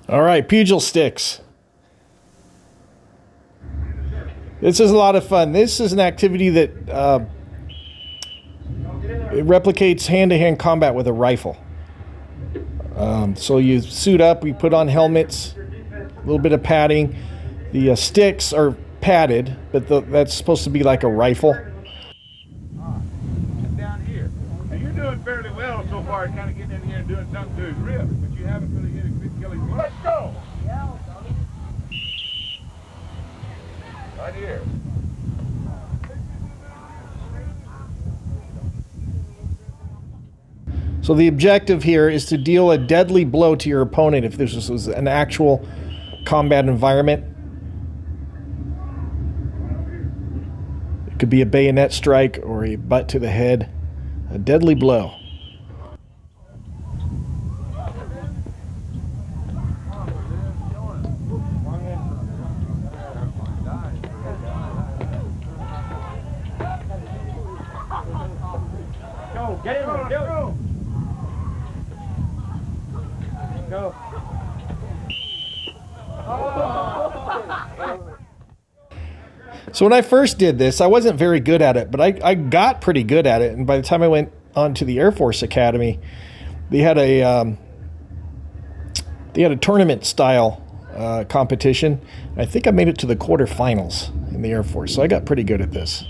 All right, Pugil Sticks. This is a lot of fun. This is an activity that it replicates hand-to-hand combat with a rifle. So you suit up, we put on helmets, a little bit of padding. The sticks are padded, but that's supposed to be like a rifle. Down here. And you're doing fairly well so far, kind of getting in here and doing something to his ribs, but you haven't really hit a good killing. Let's go! Right here. So the objective here is to deal a deadly blow to your opponent if this was an actual combat environment. It could be a bayonet strike or a butt to the head. A deadly blow. Go, get in there, go. Go. So when I first did this, I wasn't very good at it, but I got pretty good at it. And by the time I went on to the Air Force Academy, they had a tournament style competition. I think I made it to the quarterfinals in the Air Force, so I got pretty good at this.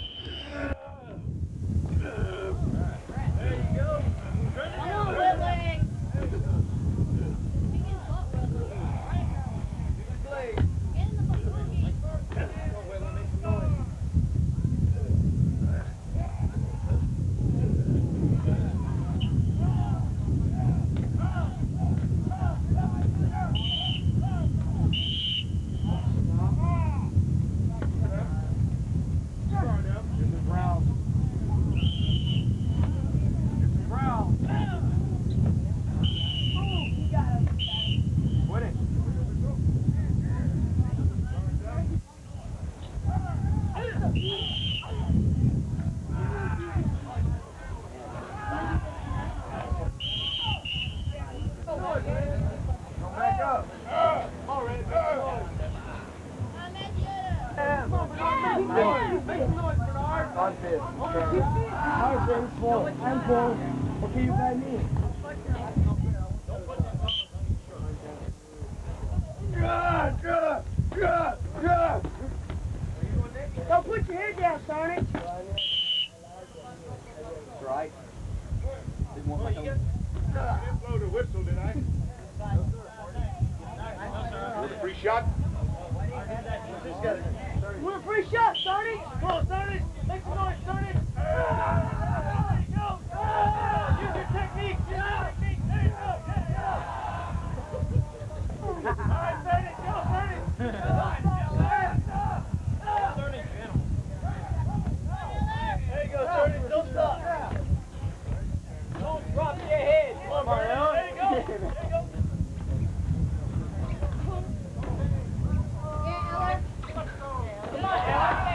Okay, you got me. Don't put your head down, Sonic. Right. Didn't want my didn't blow the whistle, did I? With a free shot? Want a free shot, Sonic? Come on, Sonic. Make some noise, Sonic. Go. Use your technique. Use your technique. There you go. All right, Sonic. Go, Sonic. There you go, Sonic. Don't stop. Don't drop your head. Come on, Mario. There you go. There you go. Come on, Alex.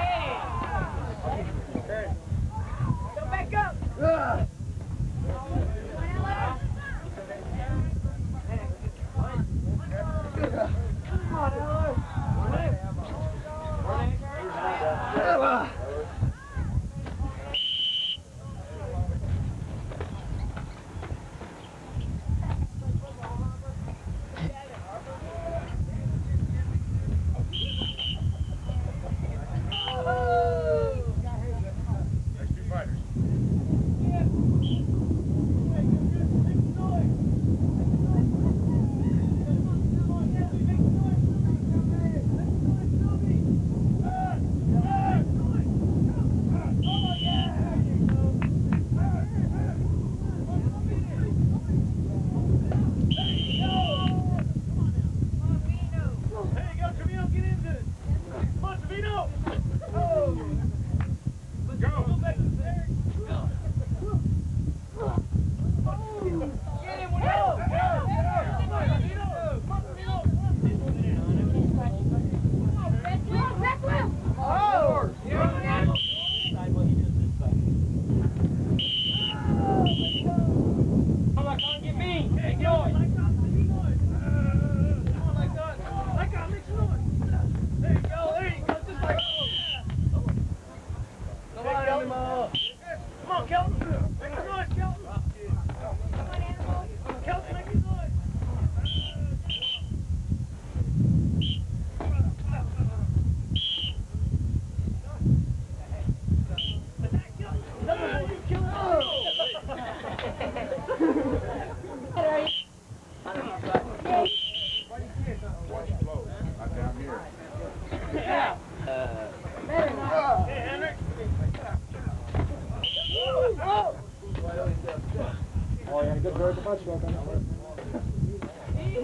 Come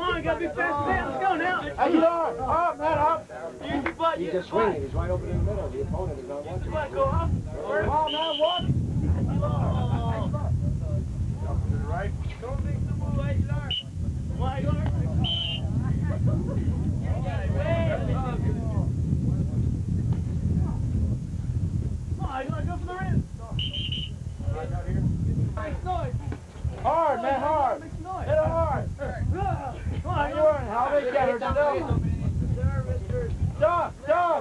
on, gotta be fast, man. Let's go now. Hey, you are. Up, man, up. Use your butt. He's just swinging. He's right open in the middle. The opponent is not Use your watching. butt. Go up. Come on, man, walk. Jump to the right. Don't make the move, hey, Lars. Come on, Lars. Come on, Lars, go for the rim. Make noise. Hard, man, hard. Make noise. Hit it hard. Come on, How you doing? How they get her? Dog,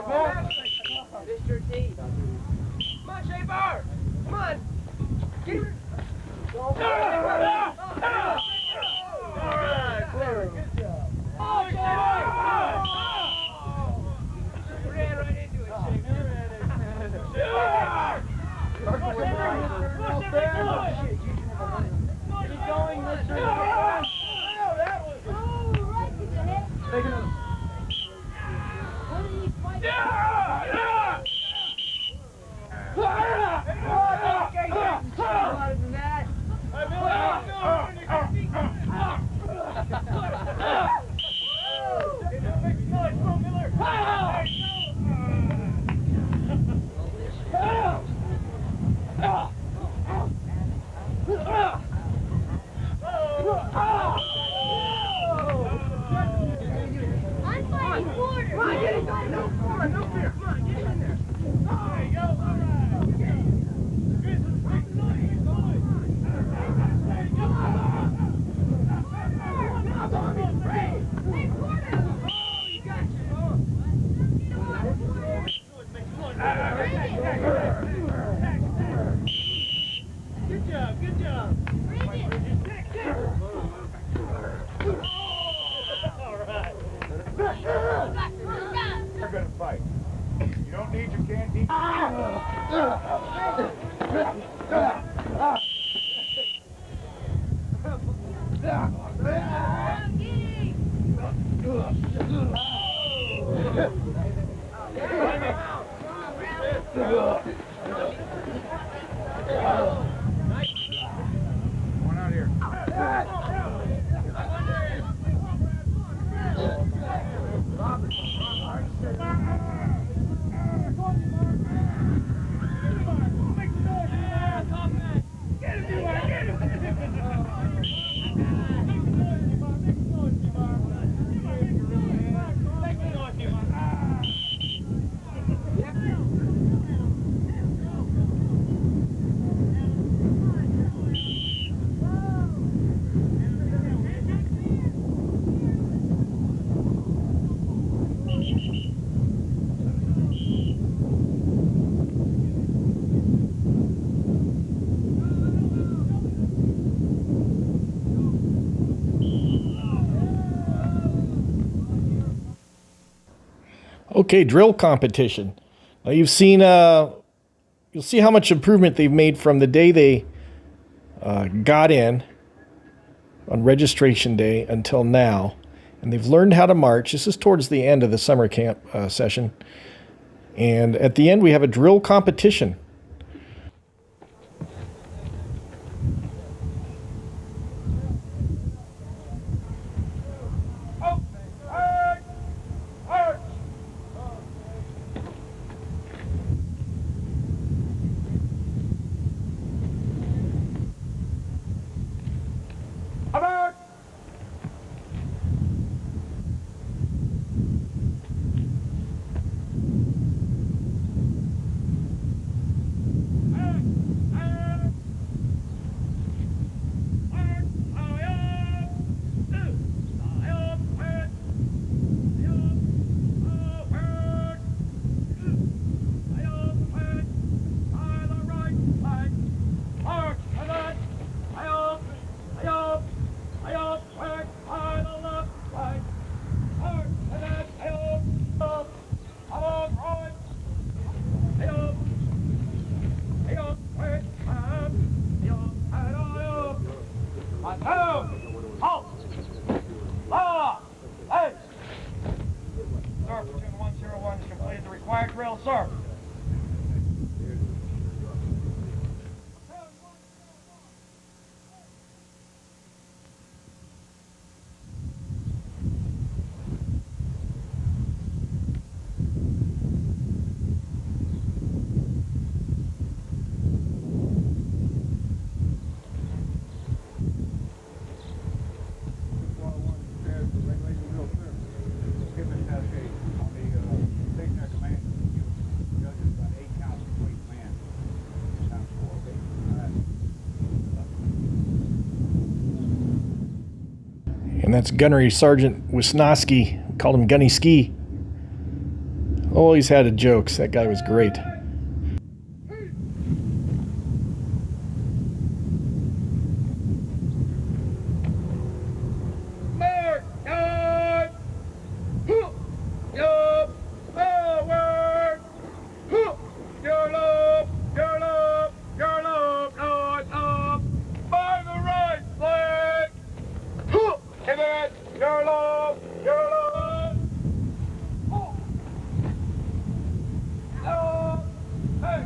man. Mr. T. Come on, Shaper. Come on. Get her. All right, clear. Good job. Oh, Ran right into it, Keep going, Mr. Oh, that was I'm fighting quarter. Come on, get it. No fear. Come on, get in there. There you go. All right. Make noise. There you go. Hey, quarter. Oh, you got you. Good job. Good job. All right. They're gonna fight. You don't need your canteen. One out here. Okay, drill competition. Now you've seen, you'll see how much improvement they've made from the day they got in on registration day until now. And they've learned how to march. This is towards the end of the summer camp session. And at the end, we have a drill competition. And that's Gunnery Sergeant Wisnowski. Called him Gunny Ski. Always had a jokes. That guy was great. Mark, time! Hook! Yup! Forward! Hook! Girl up! Girl up! Girl up! North up! By the right leg! Hook! Pivot! Girl up! Girl up! Hook! Up! Hey!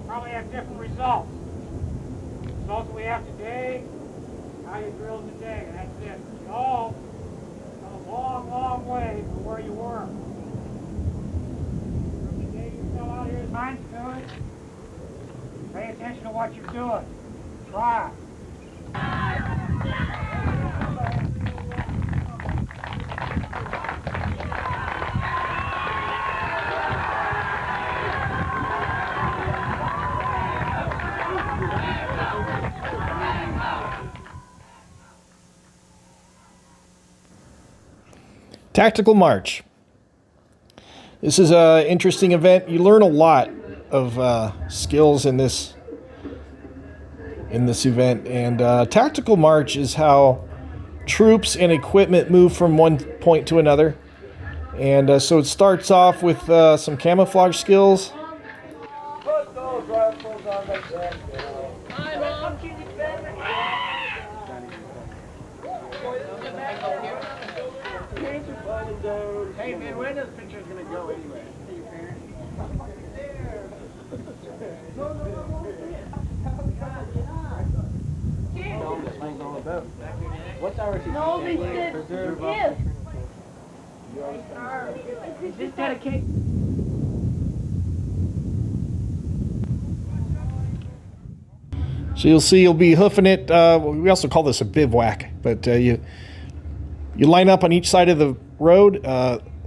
Probably have different results. Results we have today, how you drilled today, and that's it. You all come a long, long way from where you were. From the day you fell out here, mine's good. Pay attention to what you're doing. Try. Tactical March. This is an interesting event. You learn a lot of skills in this event. And Tactical March is how troops and equipment move from one point to another. And so it starts off with some camouflage skills. Put those rifles on the deck. Hey man, where this picture's gonna go anyway? To your parents? What's our No, they said if. Is this dedicated? So you'll see you'll be hoofing it. We also call this a bivouac, but you line up on each side of the road.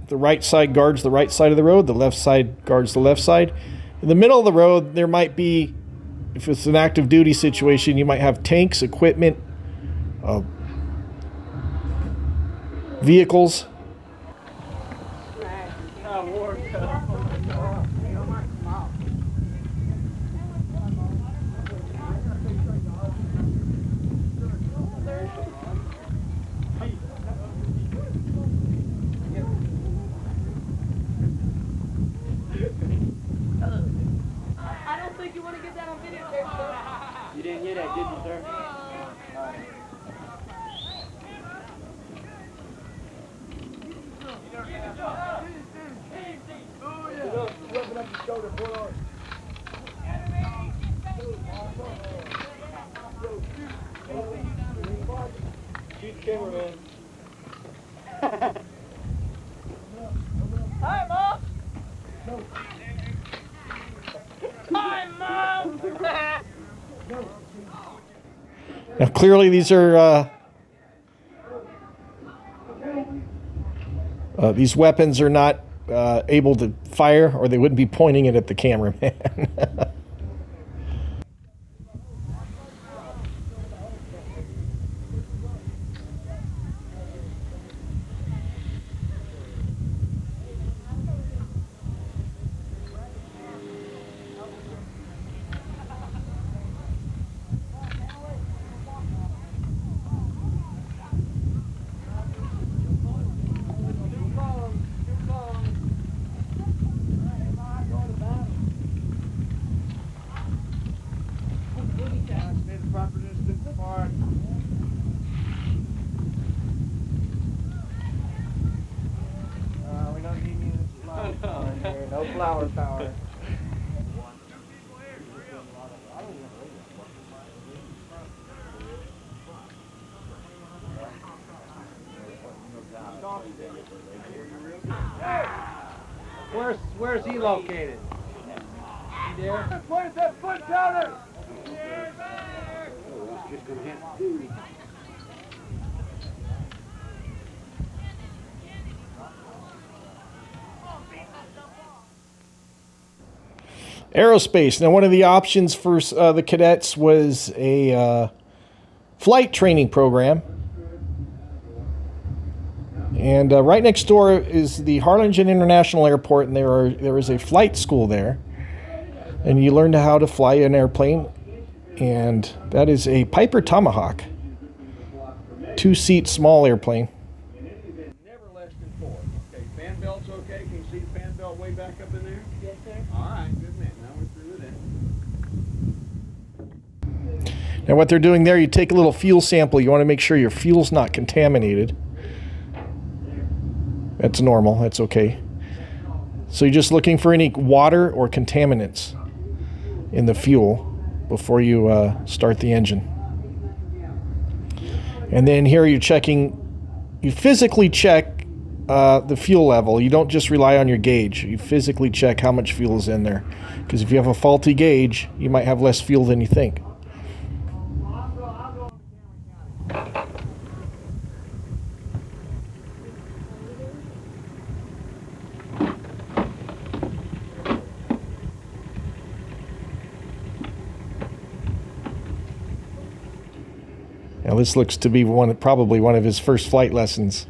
The right side guards the right side of the road. The left side guards the left side. In the middle of the road, there might be, if it's an active duty situation, you might have tanks, equipment, vehicles. I don't think you want to get that on video there, sir. You didn't hear that, did you, sir? Weapon up your shoulder, pull on. Shoot the cameraman. Hi, Mom. Hi, Mom. Now, clearly, these are these weapons are not able to fire, or they wouldn't be pointing it at the cameraman. No flower power. Where's he located? He there? Where's that foot counter? Aerospace. Now, one of the options for the cadets was a flight training program. And right next door is the Harlingen International Airport, and there is a flight school there. And you learn how to fly an airplane, and that is a Piper Tomahawk, 2-seat small airplane. Never less than 4. Okay, fan belt's okay. Can you see the fan belt way back up in there? Yes, sir. All right, good man. Now we're through with that. Now what they're doing there, you take a little fuel sample. You want to make sure your fuel's not contaminated. That's normal. That's okay. So you're just looking for any water or contaminants in the fuel before you start the engine. And then here you're checking, you physically check the fuel level. You don't just rely on your gauge. You physically check how much fuel is in there. Because if you have a faulty gauge, you might have less fuel than you think. Now this looks to be probably one of his first flight lessons.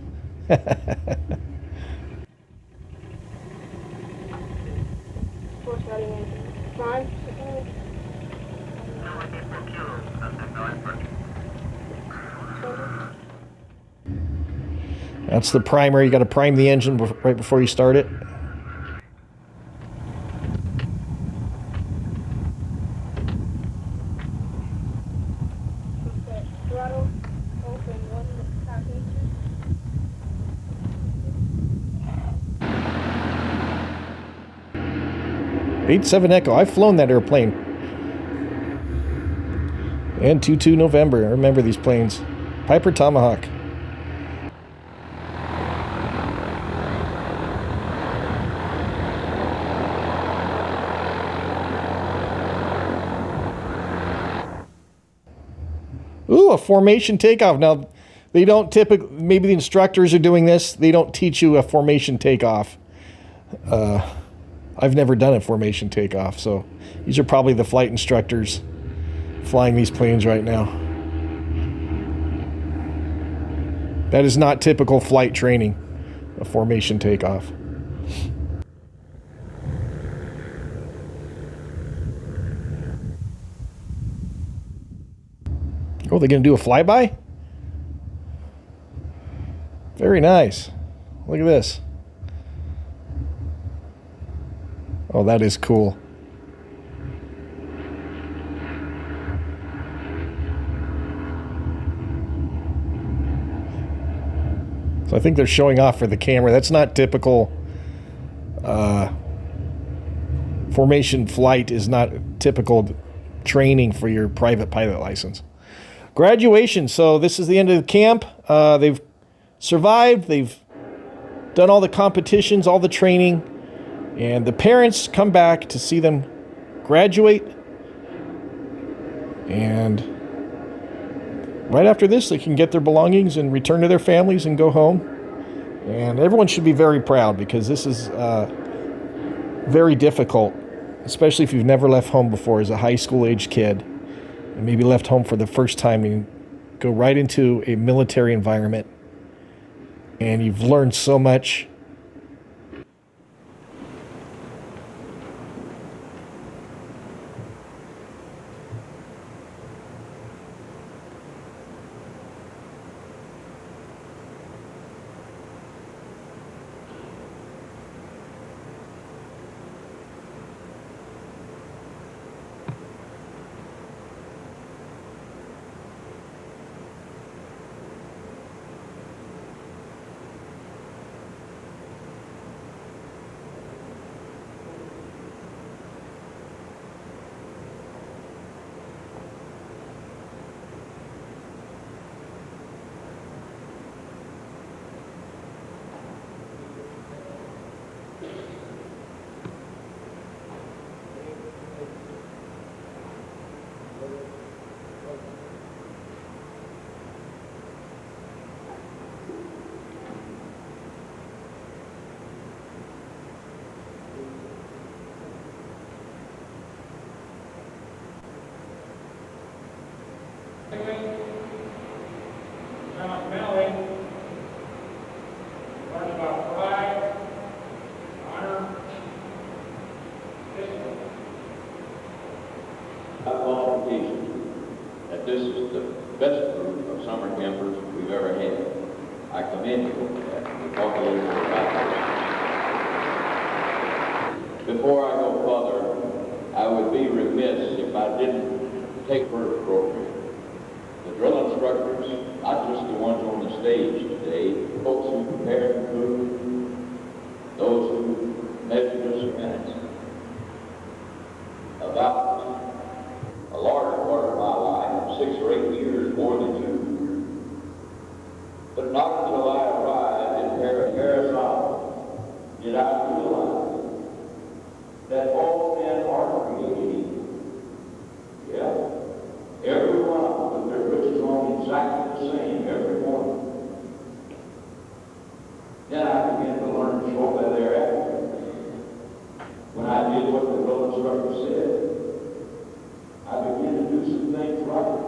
That's the primer. You got to prime the engine right before you start it. Throttle open 1.5 inches. 87 Echo. I've flown that airplane. And 22 November. I remember these planes. Piper Tomahawk. Ooh, a formation takeoff. Now, they don't typically, maybe the instructors are doing this. They don't teach you a formation takeoff. I've never done a formation takeoff, so these are probably the flight instructors flying these planes right now. That is not typical flight training, a formation takeoff. Oh, they're going to do a flyby? Very nice. Look at this. Oh, that is cool. So I think they're showing off for the camera. That's not typical. Formation flight is not typical training for your private pilot license. Graduation. So this is the end of the camp. They've survived. They've done all the competitions, all the training, and the parents come back to see them graduate. And right after this, they can get their belongings and return to their families and go home. And everyone should be very proud, because this is very difficult, especially if you've never left home before as a high school age kid, and maybe left home for the first time and go right into a military environment, and you've learned so much. physically, develop mentally, learn about pride, honor, discipline. Qualification that this is the best group of summer campers we've ever had. I commend you for that. We'll talk a little more about this. Before I go further, I would be remiss if I didn't take first appropriate. The drill instructors, not just the ones on the stage today, the folks who prepared the food, those who measured us in minutes. About a large part of my life, 6 or 8 years more than you. But not until I arrived in Aerospace did I realize that all men are created equal. Yeah, every one of them, their britches on exactly the same every morning. Then I began to learn shortly thereafter, when I did what the drill instructor said. I began to do some things right.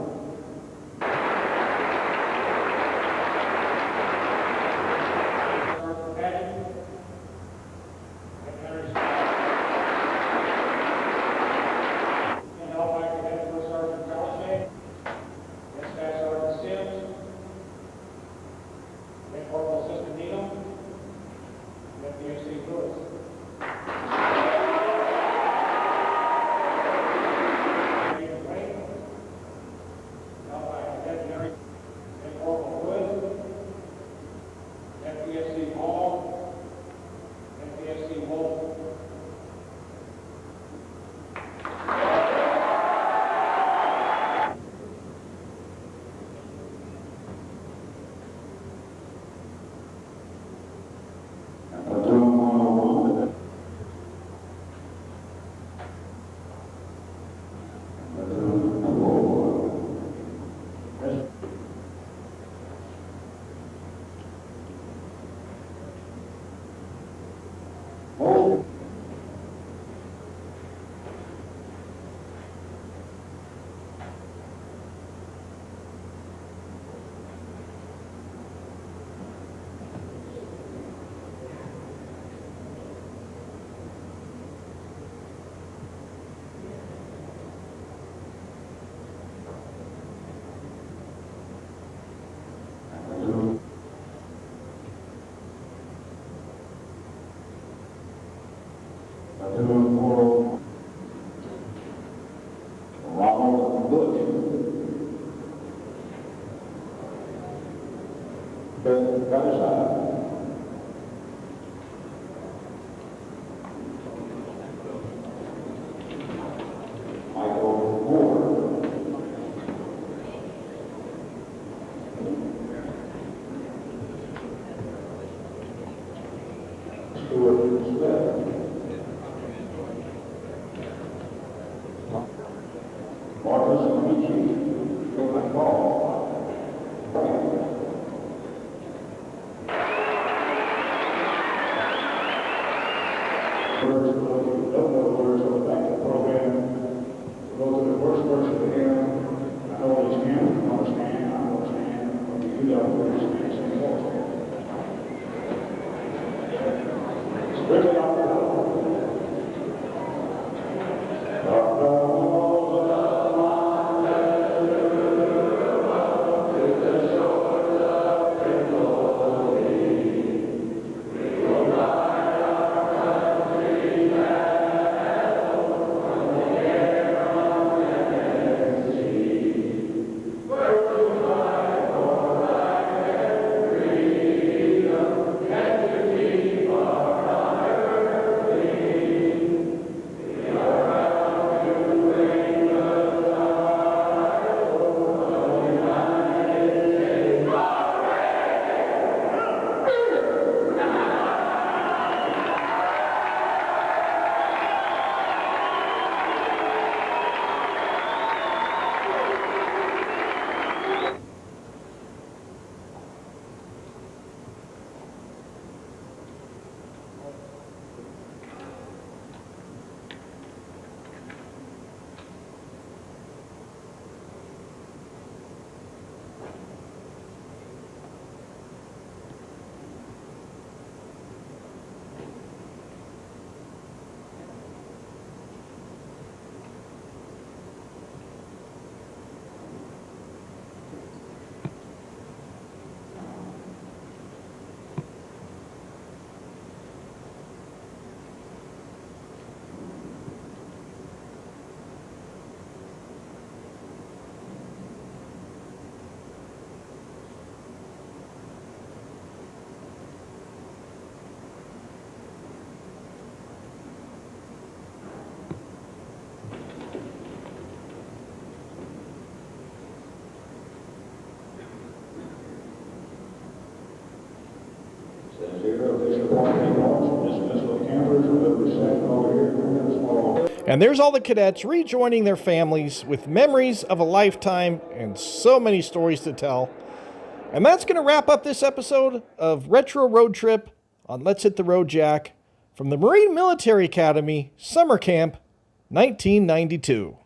And there's all the cadets rejoining their families with memories of a lifetime and so many stories to tell. And that's going to wrap up this episode of Retro Road Trip on Let's Hit the Road Jack from the Marine Military Academy Summer Camp 1992.